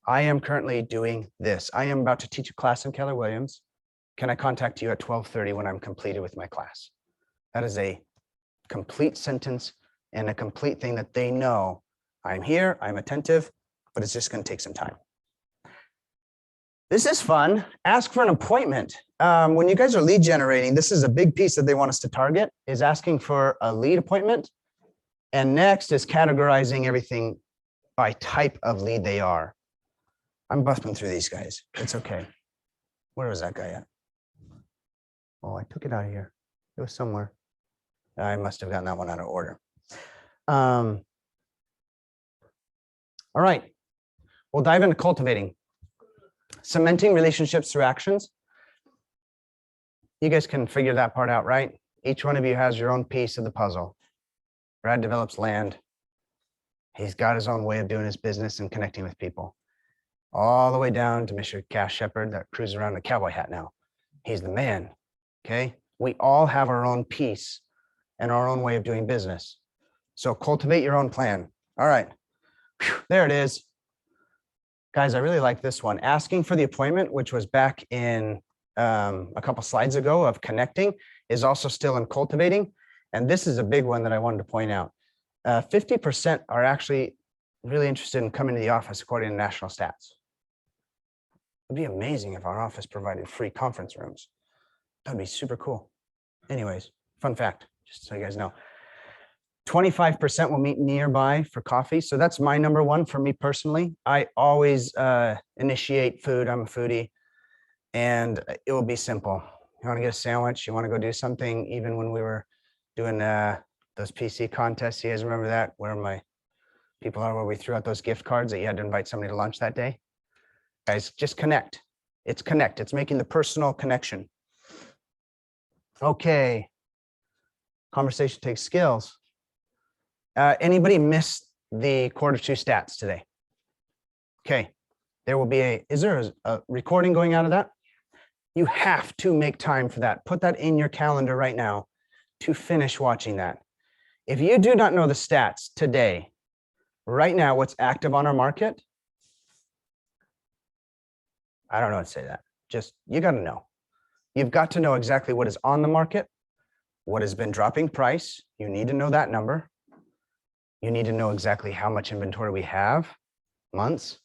I am currently doing this. I am about to teach a class in Keller Williams. Can I contact you at 12:30 when I'm completed with my class? That is a complete sentence and a complete thing that they know. I'm here, I'm attentive, but it's just going to take some time. This is fun. Ask for an appointment. When you guys are lead generating, this is a big piece that they want us to target, is asking for a lead appointment. And next is categorizing everything by type of lead they are. I'm buffing through these guys. It's okay. Where was that guy at? Oh, I took it out of here. It was somewhere. I must have gotten that one out of order. All right, we'll dive into cultivating. Cementing relationships through actions. You guys can figure that part out, right? Each one of you has your own piece of the puzzle. Brad develops land. He's got his own way of doing his business and connecting with people. All the way down to Mr. Cash Shepherd that cruises around in a cowboy hat now. He's the man, okay? We all have our own piece and our own way of doing business. So cultivate your own plan. All right, whew, there it is. Guys, I really like this one. Asking for the appointment, which was back in a couple slides ago of connecting, is also still in cultivating. And this is a big one that I wanted to point out. 50% are actually really interested in coming to the office according to national stats. It'd be amazing if our office provided free conference rooms. That'd be super cool. Anyways, fun fact, just so you guys know. 25% will meet nearby for coffee. So that's my number one for me personally. I always initiate food. I'm a foodie. And it will be simple. You want to get a sandwich? You want to go do something? Even when we were doing those PC contests, you guys remember that? Where my people are, where we threw out those gift cards that you had to invite somebody to lunch that day? Guys, just connect. It's connect. It's making the personal connection. Okay. Conversation takes skills. Anybody miss the quarter two stats today? Okay. There will be is there a recording going out of that? You have to make time for that. Put that in your calendar right now to finish watching that. If you do not know the stats today, right now, what's active on our market, I don't know how to say that. Just, you got to know. You've got to know exactly what is on the market, what has been dropping price. You need to know that number. You need to know exactly how much inventory we have, months.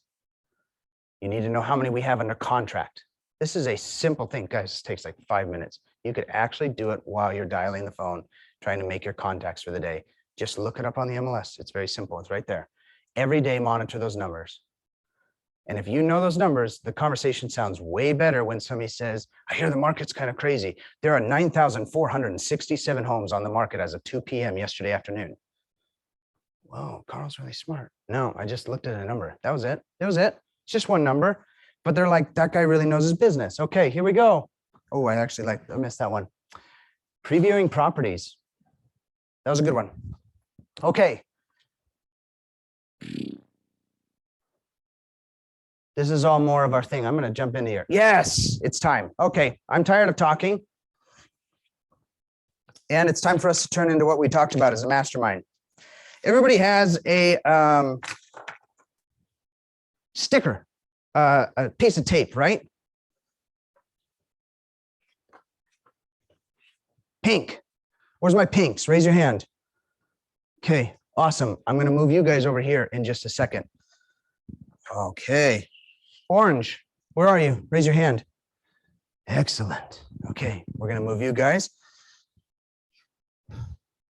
You need to know how many we have under contract. This is a simple thing, guys. This takes like 5 minutes. You could actually do it while you're dialing the phone, trying to make your contacts for the day. Just look it up on the MLS. It's very simple. It's right there. Every day, monitor those numbers. And if you know those numbers, the conversation sounds way better when somebody says, I hear the market's kind of crazy. There are 9,467 homes on the market as of 2 p.m. yesterday afternoon. Whoa, Carl's really smart. No, I just looked at a number. That was it. That was it. It's just one number. But they're like, that guy really knows his business. Okay, here we go. Oh, I missed that one. Previewing properties. That was a good one. Okay. This is all more of our thing. I'm going to jump into here. Yes, it's time. Okay, I'm tired of talking. And it's time for us to turn into what we talked about as a mastermind. Everybody has a sticker, a piece of tape, right? Pink. Where's my pinks? Raise your hand. Okay, awesome. I'm going to move you guys over here in just a second. Okay. Orange, where are you? Raise your hand. Excellent. Okay, we're going to move you guys.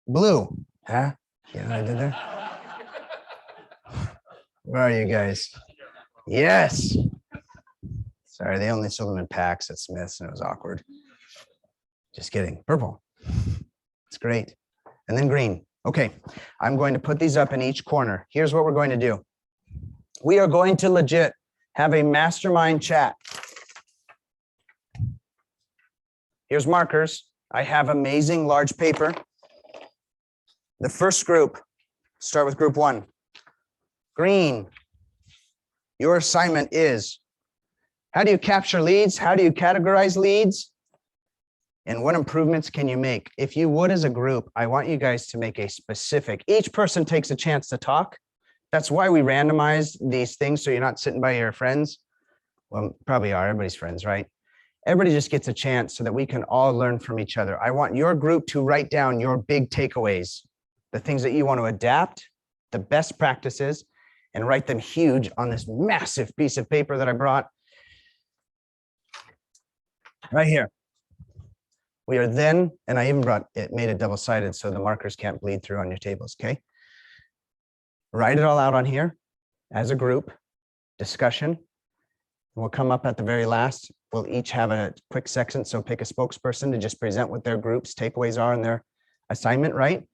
Blue, huh? You know what I did there? Where are you guys? Yes. Sorry, they only sold them in packs at Smith's and it was awkward. Just kidding. Purple. It's great. And then green. Okay, I'm going to put these up in each corner. Here's what we're going to do. We are going to legit have a mastermind chat. Here's markers. I have amazing large paper. The first group, start with group 1. Green. Your assignment is, how do you capture leads? How do you categorize leads? And what improvements can you make? If you would, as a group, I want you guys to make a specific, each person takes a chance to talk. That's why we randomize these things, so you're not sitting by your friends. Well, probably are, everybody's friends, right? Everybody just gets a chance so that we can all learn from each other. I want your group to write down your big takeaways, the things that you want to adapt, the best practices, and write them huge on this massive piece of paper that I brought right here. We are then, and I even brought it, made it double-sided so the markers can't bleed through on your tables, okay? Write it all out on here as a group, discussion. We'll come up at the very last. we'll each have a quick section. So pick a spokesperson to just present what their group's takeaways are in their assignment, right?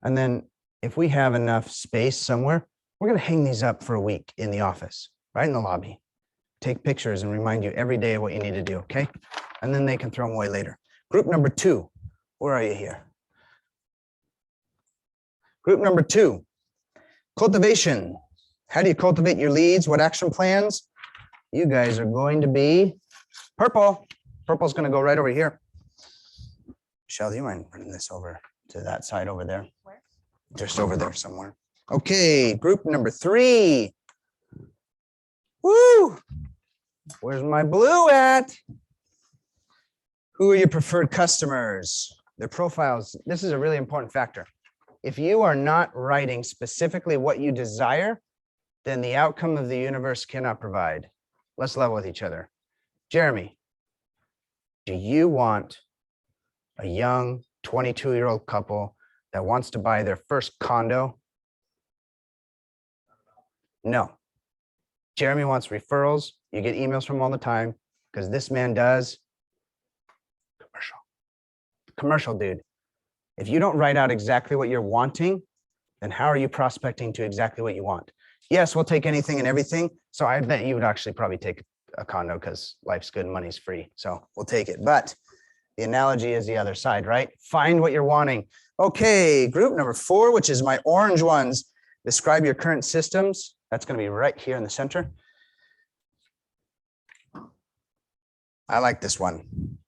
And then if we have enough space somewhere, we're going to hang these up for a week in the office, right in the lobby. Take pictures and remind you every day of what you need to do, okay? And then they can throw them away later. Group number 2, where are you here? Group number 2, cultivation. How do you cultivate your leads? What action plans? You guys are going to be purple. Purple's going to go right over here. Michelle, do you mind putting this over to that side over there? Where? Just over there somewhere. Okay, group number 3. Woo! Where's my blue at? Who are your preferred customers? Their profiles. This is a really important factor. If you are not writing specifically what you desire, then the outcome of the universe cannot provide. Let's level with each other. Jeremy, do you want a young 22-year-old couple that wants to buy their first condo? No. Jeremy wants referrals. You get emails from him all the time because this man does commercial. Commercial, dude. If you don't write out exactly what you're wanting, then how are you prospecting to exactly what you want? Yes, we'll take anything and everything. So I bet you would actually probably take a condo because life's good and money's free. So we'll take it. But the analogy is the other side, right? Find what you're wanting. Okay, group number 4, which is my orange ones. Describe your current systems. That's going to be right here in the center. I like this one.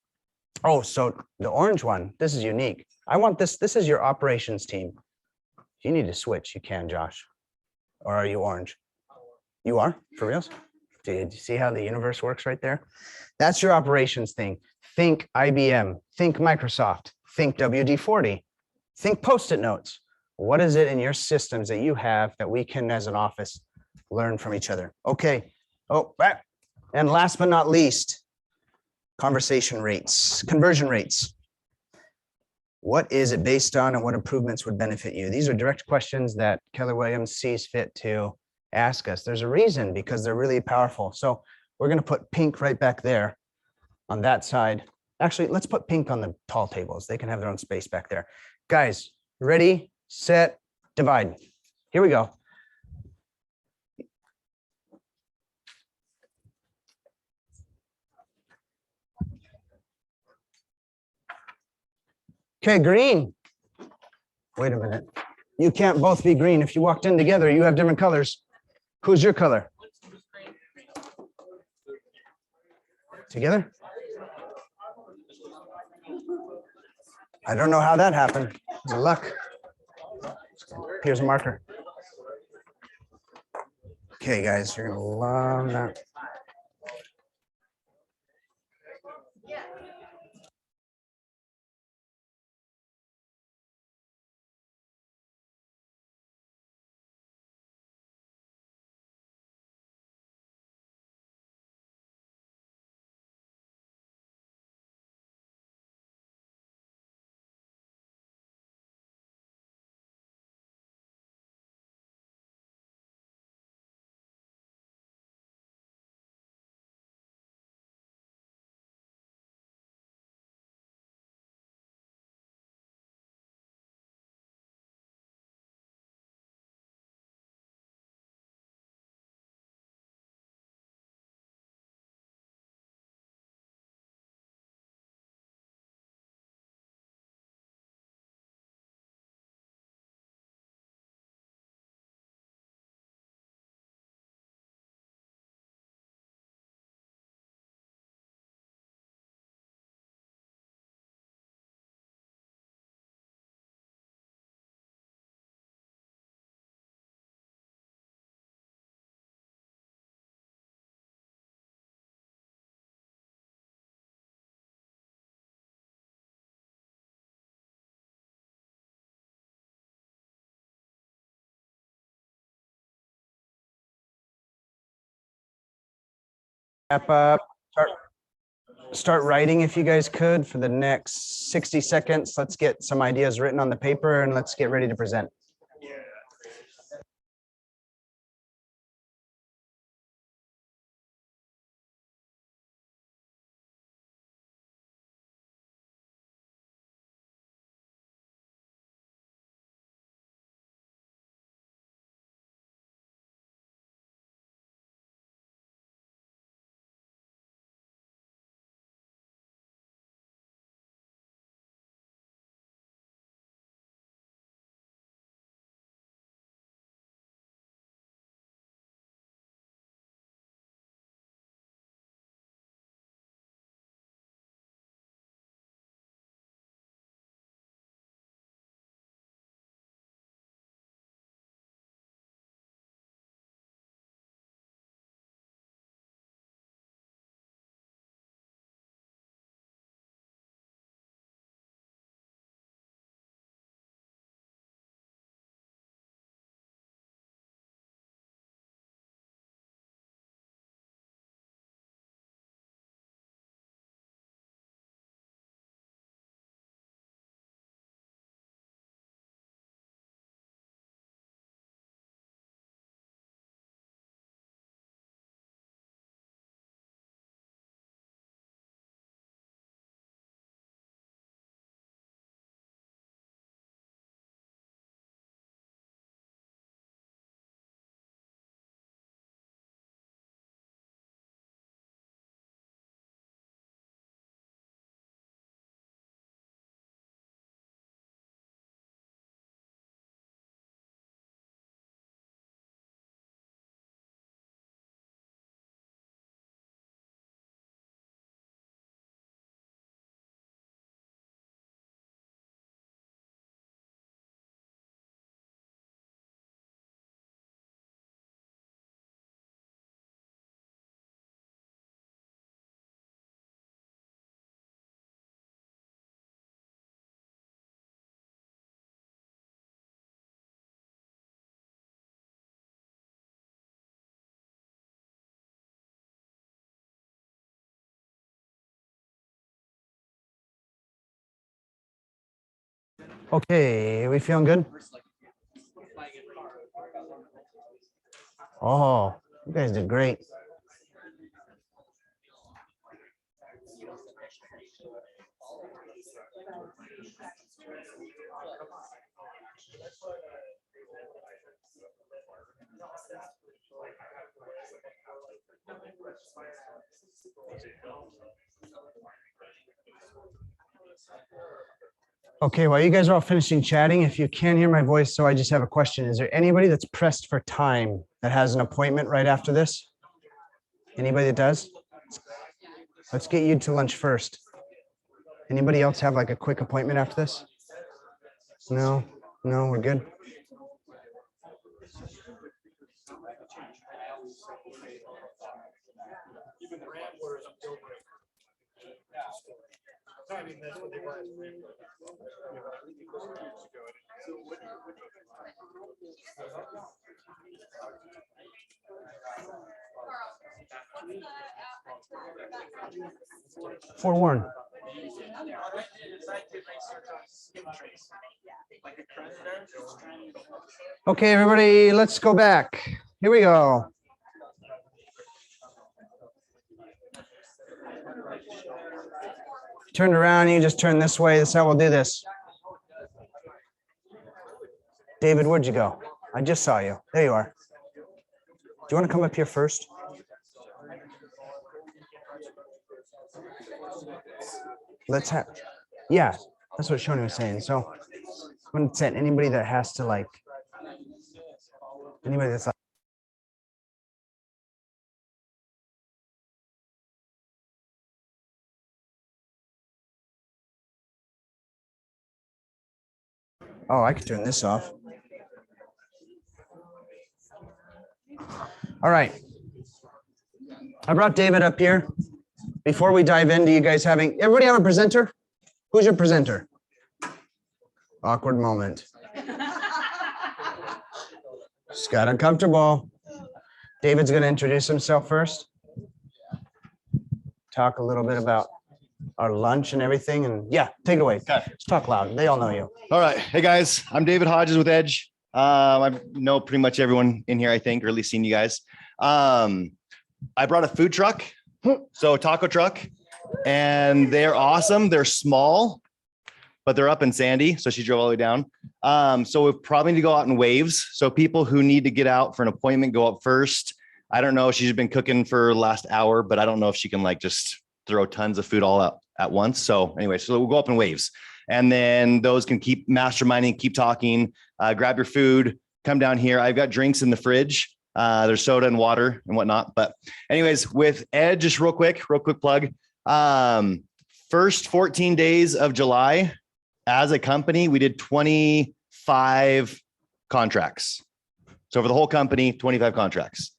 Oh, so the orange one, this is unique. I want this. This is your operations team. If you need to switch, you can, Josh. Or are you orange? You are? For reals? Do you see how the universe works right there? That's your operations thing. Think IBM, think Microsoft, think WD-40, think Post-it notes. What is it in your systems that you have that we can, as an office, learn from each other? Okay. Oh, back. And last but not least, conversation rates, conversion rates. What is it based on and what improvements would benefit you? These are direct questions that Keller Williams sees fit to ask us. There's a reason because they're really powerful. So we're going to put pink right back there on that side. Actually, let's put pink on the tall tables. They can have their own space back there. Guys, ready, set, divide. Here we go. Okay, green. Wait a minute. You can't both be green. If you walked in together, you have different colors. Who's your color? Together? I don't know how that happened. It's luck. Here's a marker. Okay, guys, you're gonna love that. Wrap up. Start writing if you guys could for the next 60 seconds. Let's get some ideas written on the paper and let's get ready to present. Okay, we feeling good? Oh, you guys did great. Okay, while you guys are all finishing chatting, if you can't hear my voice, so I just have a question. Is there anybody that's pressed for time that has an appointment right after this? Anybody that does? Let's get you to lunch first. Anybody else have like a quick appointment after this? No, no, we're good. Forewarn. Okay, everybody, let's go back. Here we go. Turn around, you just turn this way. That's how we'll do this. David, where'd you go? I just saw you. There you are. Do you want to come up here first? Let's have, yeah, that's what Shoni was saying. So I'm going to set anybody that has to like, anybody that's like, oh, I could turn this off. All right. I brought David up here. Before we dive into you guys having, everybody have a presenter? Who's your presenter? Awkward moment. Just got uncomfortable. David's going to introduce himself first. Talk a little bit about our lunch and everything. And yeah, take it away. Just talk loud. They all know you. All right. Hey guys, I'm David Hodges with Edge. I know pretty much everyone in here, I think, or at least seen you guys. I brought a food truck, so a taco truck, and they're awesome. They're small, but they're up in Sandy. So she drove all the way down. So we probably need to go out in waves. So people who need to get out for an appointment, go up first. I don't know. She's been cooking for the last hour, but I don't know if she can like just throw tons of food all out at once. So anyway, so we'll go up in waves. And then those can keep masterminding, keep talking, grab your food, come down here. I've got drinks in the fridge. There's soda and water and whatnot. But anyways, with Ed, just real quick plug. First 14 days of July, as a company, we did 25 contracts. So for the whole company, 25 contracts.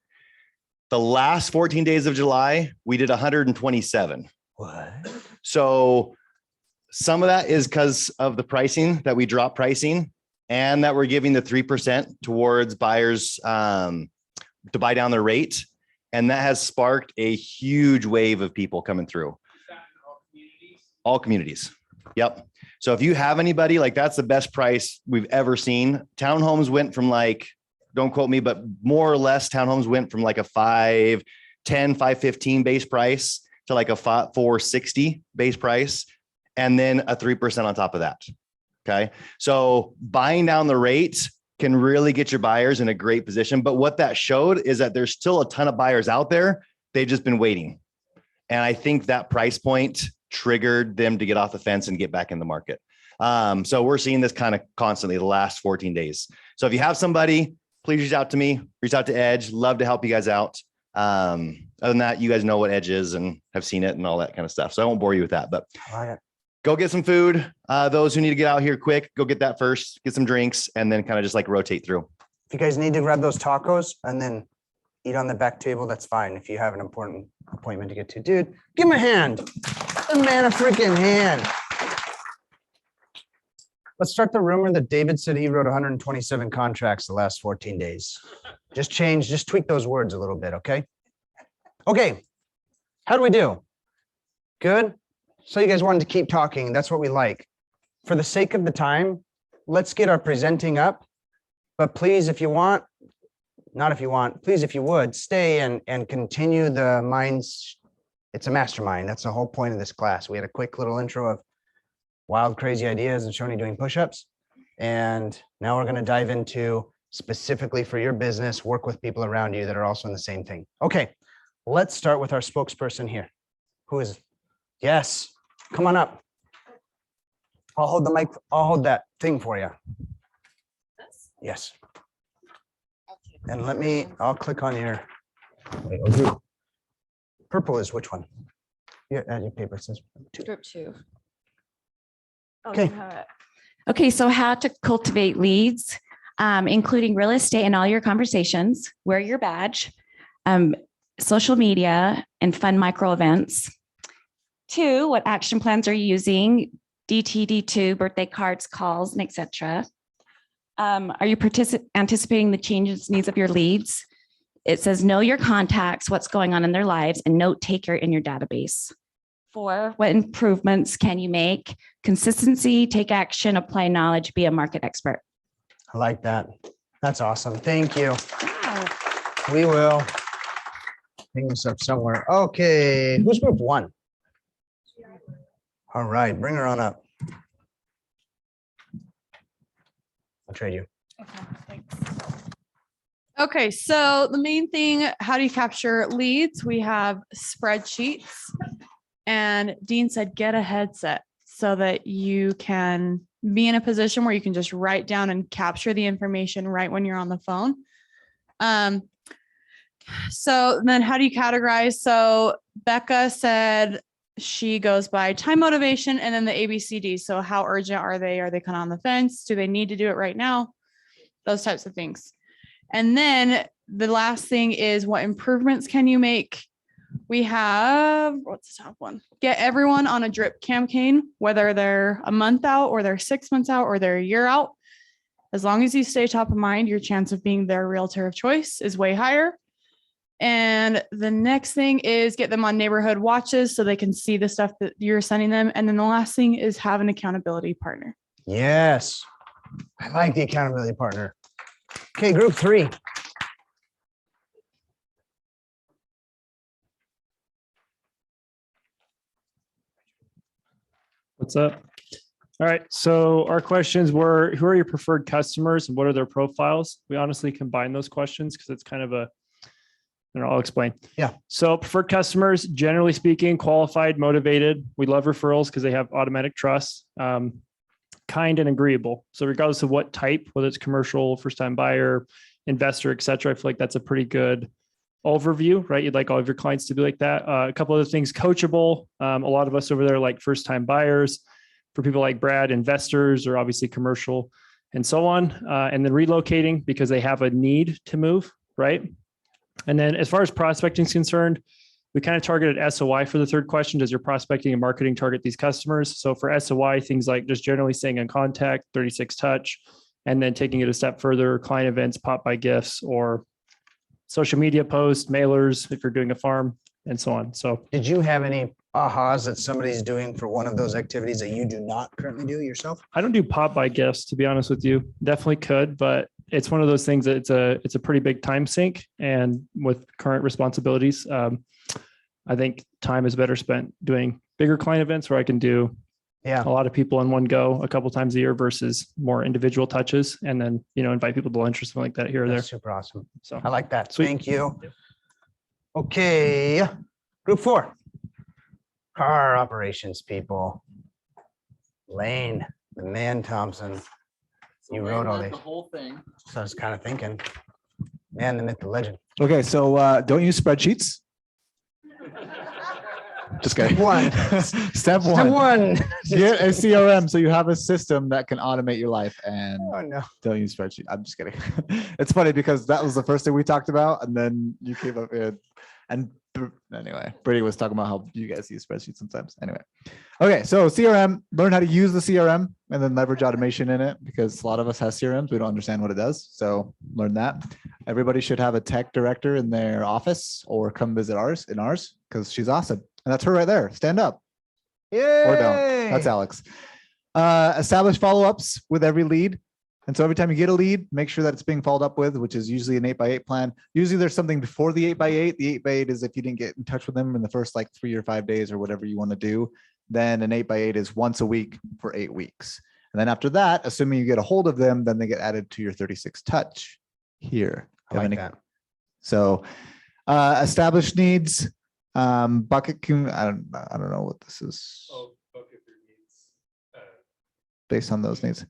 The last 14 days of July, we did 127. What? So some of that is because of the pricing that we drop pricing and that we're giving the 3% towards buyers to buy down their rate. And that has sparked a huge wave of people coming through. All communities. Yep. So if you have anybody, like that's the best price we've ever seen. Townhomes went from like, don't quote me, but more or less townhomes went from like a 510, 515 base price to like a 460 base price. And then a 3% on top of that. Okay. So buying down the rate can really get your buyers in a great position. But what that showed is that there's still a ton of buyers out there. They've just been waiting. And I think that price point triggered them to get off the fence and get back in the market. So we're seeing this kind of constantly the last 14 days. So if you have somebody, please reach out to me, reach out to Edge. Love to help you guys out. Other than that, you guys know what Edge is and have seen it and all that kind of stuff. So I won't bore you with that, but go get some food. Those who need to get out here quick, go get that first, get some drinks, and then kind of just like rotate through. If you guys need to grab those tacos and then eat on the back table, that's fine. If you have an important appointment to get to, dude, give him a hand. Give the man a freaking hand. Let's start the rumor that David said he wrote 127 contracts the last 14 days. Just tweak those words a little bit, okay? Okay, how do we do? Good? So you guys wanted to keep talking. That's what we like. For the sake of the time, let's get our presenting up. But please, if you want, not if you want, please, if you would, stay and continue the minds. It's a mastermind. That's the whole point of this class. We had a quick little intro of wild, crazy ideas and showing you doing push-ups. And now we're going to dive into specifically for your business, work with people around you that are also in the same thing. Okay, let's start with our spokesperson here. Who is, yes, come on up. I'll hold the mic. I'll hold that thing for you. Yes. And I'll click on your, wait, I'll do, purple is which one? Yeah, your paper says 2. Group 2. Okay. Okay, so how to cultivate leads, including real estate in all your conversations, wear your badge, social media, and fun micro events. 2, what action plans are you using? DTD2, birthday cards, calls, and etc. Are you anticipating the changes, needs of your leads? It says know your contacts, what's going on in their lives, and note taker in your database. 4, what improvements can you make? Consistency, take action, apply knowledge, be a market expert. I like that. That's awesome. Thank you. Wow. We will hang this up somewhere. Okay, who's group 1? All right, bring her on up. I'll trade you. Okay, so the main thing, how do you capture leads? We have spreadsheets, and Dean said, get a headset so that you can be in a position where you can just write down and capture the information right when you're on the phone. So then how do you categorize? So Becca said she goes by time motivation and then the ABCD. So how urgent are they? Are they kind of on the fence? Do they need to do it right now? Those types of things. And then the last thing is what improvements can you make? We have, what's the top one? Get everyone on a drip campaign, whether they're a month out or they're 6 months out or they're a year out. As long as you stay top of mind, your chance of being their realtor of choice is way higher. And the next thing is get them on neighborhood watches so they can see the stuff that you're sending them. And then the last thing is have an accountability partner. Yes, I like the accountability partner. Okay, group 3. What's up? All right. So our questions were, who are your preferred customers and what are their profiles? We honestly combine those questions because it's kind of a, I'll explain. Yeah. So preferred customers, generally speaking, qualified, motivated. We love referrals because they have automatic trust, kind and agreeable. So regardless of what type, whether it's commercial, first-time buyer, investor, et cetera, I feel like that's a pretty good overview, right? You'd like all of your clients to be like that. A couple other things, coachable. A lot of us over there like first-time buyers. For people like Brad, investors, or obviously commercial and so on. And then relocating because they have a need to move, right? And then as far as prospecting is concerned, we kind of targeted SOI for the third question. Does your prospecting and marketing target these customers? So for SOI, things like just generally staying in contact, 36 touch, and then taking it a step further, client events, pop-by gifts, or social media posts, mailers, if you're doing a farm, and so on. So did you have any ahas that somebody's doing for one of those activities that you do not currently do yourself? I don't do pop-by gifts, to be honest with you. Definitely could, but it's one of those things that it's a pretty big time sink. And with current responsibilities, I think time is better spent doing bigger client events where I can do a lot of people in one go a couple times a year versus more individual touches. And then, invite people to lunch or something like that here or there. Super awesome. So I like that. Sweet. Thank you. Okay. Group 4. Car operations people. Lane, the man Thompson. You wrote all these. The whole thing. So I was kind of thinking, man, the myth, the legend. Okay, so don't use spreadsheets. Just kidding. Step one. Get a CRM so you have a system that can automate your life, and don't use spreadsheet. I'm just kidding. It's funny because that was the first thing we talked about, and then you came up in, and anyway, Brady was talking about how you guys use spreadsheets sometimes. Anyway, okay, so CRM, learn how to use the CRM and then leverage automation in it, because a lot of us have CRMs. We don't understand what it does. So learn that. Everybody should have a tech director in their office or come visit ours, because she's awesome. And that's her right there. Stand up. Yay! Or don't. That's Alex. Establish follow-ups with every lead. And so every time you get a lead, make sure that it's being followed up with, which is usually an 8x8 plan. Usually there's something before the 8x8. The 8x8 is if you didn't get in touch with them in the first like 3 or 5 days or whatever you want to do, then an 8x8 is once a week for 8 weeks. And then after that, assuming you get a hold of them, then they get added to your 36 touch here. I like that. So established needs, bucket, I don't know what this is Oh, bucket your needs. based on those needs.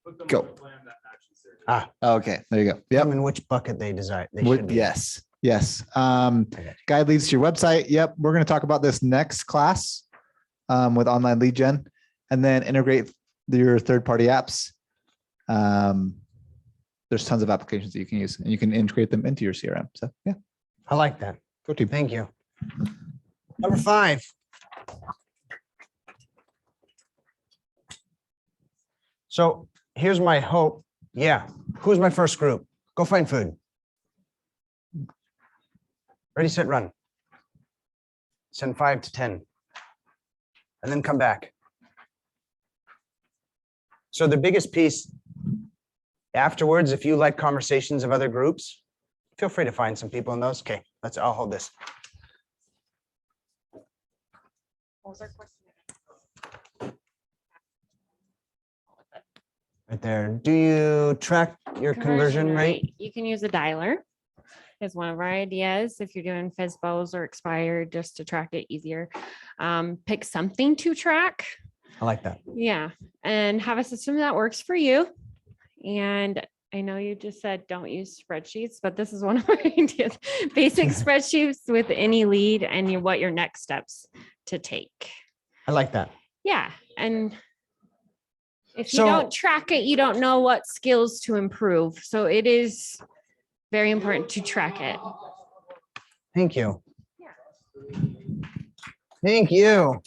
Put them Go. on a plan that matches their needs. Okay, there you go. Yep. In which bucket they desire. They Would- should be. Yes, yes. Okay. Guide leads to your website. Yep. We're going to talk about this next class with online lead gen, and then integrate your third-party apps. There's tons of applications that you can use, and you can integrate them into your CRM. So yeah, I like that. go team. Thank you. Number 5. So here's my hope. Yeah. Who's my first group? Go find food. Ready, set, run. Send 5 to 10. And then come back. So the biggest piece afterwards, if you like conversations of other groups, feel free to find some people in those. Okay, I'll hold this. What was our question? Right there. Do you track your conversion rate? You can use a dialer as one of our ideas if you're doing FISBOs or expired, just to track it easier. Pick something to track. I like that. Yeah, and have a system that works for you. And I know you just said don't use spreadsheets, but this is one of our ideas. Basic spreadsheets with any lead and what your next steps to take. I like that. Yeah, and if you So- don't track it, you don't know what skills to improve. So it is very important to track it. Thank you. Thank you.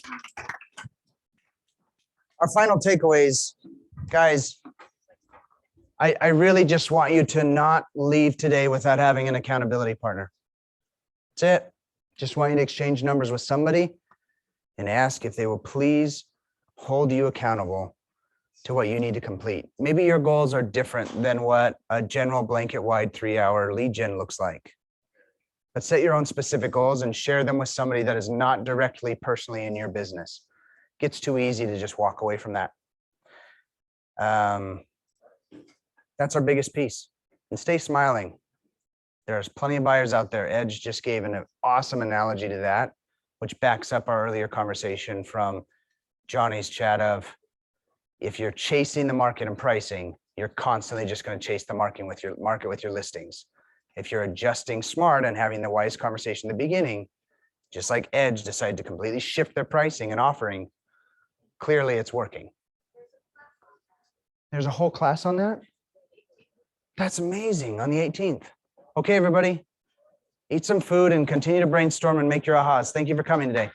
Our final takeaways, guys. I really just want you to not leave today without having an accountability partner. That's it. Just want you to exchange numbers with somebody and ask if they will please hold you accountable to what you need to complete. Maybe your goals are different than what a general blanket wide 3-hour lead gen looks like. But set your own specific goals and share them with somebody that is not directly personally in your business. Gets too easy to just walk away from that. That's our biggest piece. And stay smiling. There's plenty of buyers out there. Edge just gave an awesome analogy to that, which backs up our earlier conversation from Johnny's chat of, if you're chasing the market and pricing, you're constantly just going to chase the market with your listings. If you're adjusting smart and having the wise conversation in the beginning, just like Edge decided to completely shift their pricing and offering, clearly it's working. There's a whole class on that? That's amazing, on the 18th. Okay, everybody, eat some food and continue to brainstorm and make your ahas. Thank you for coming today.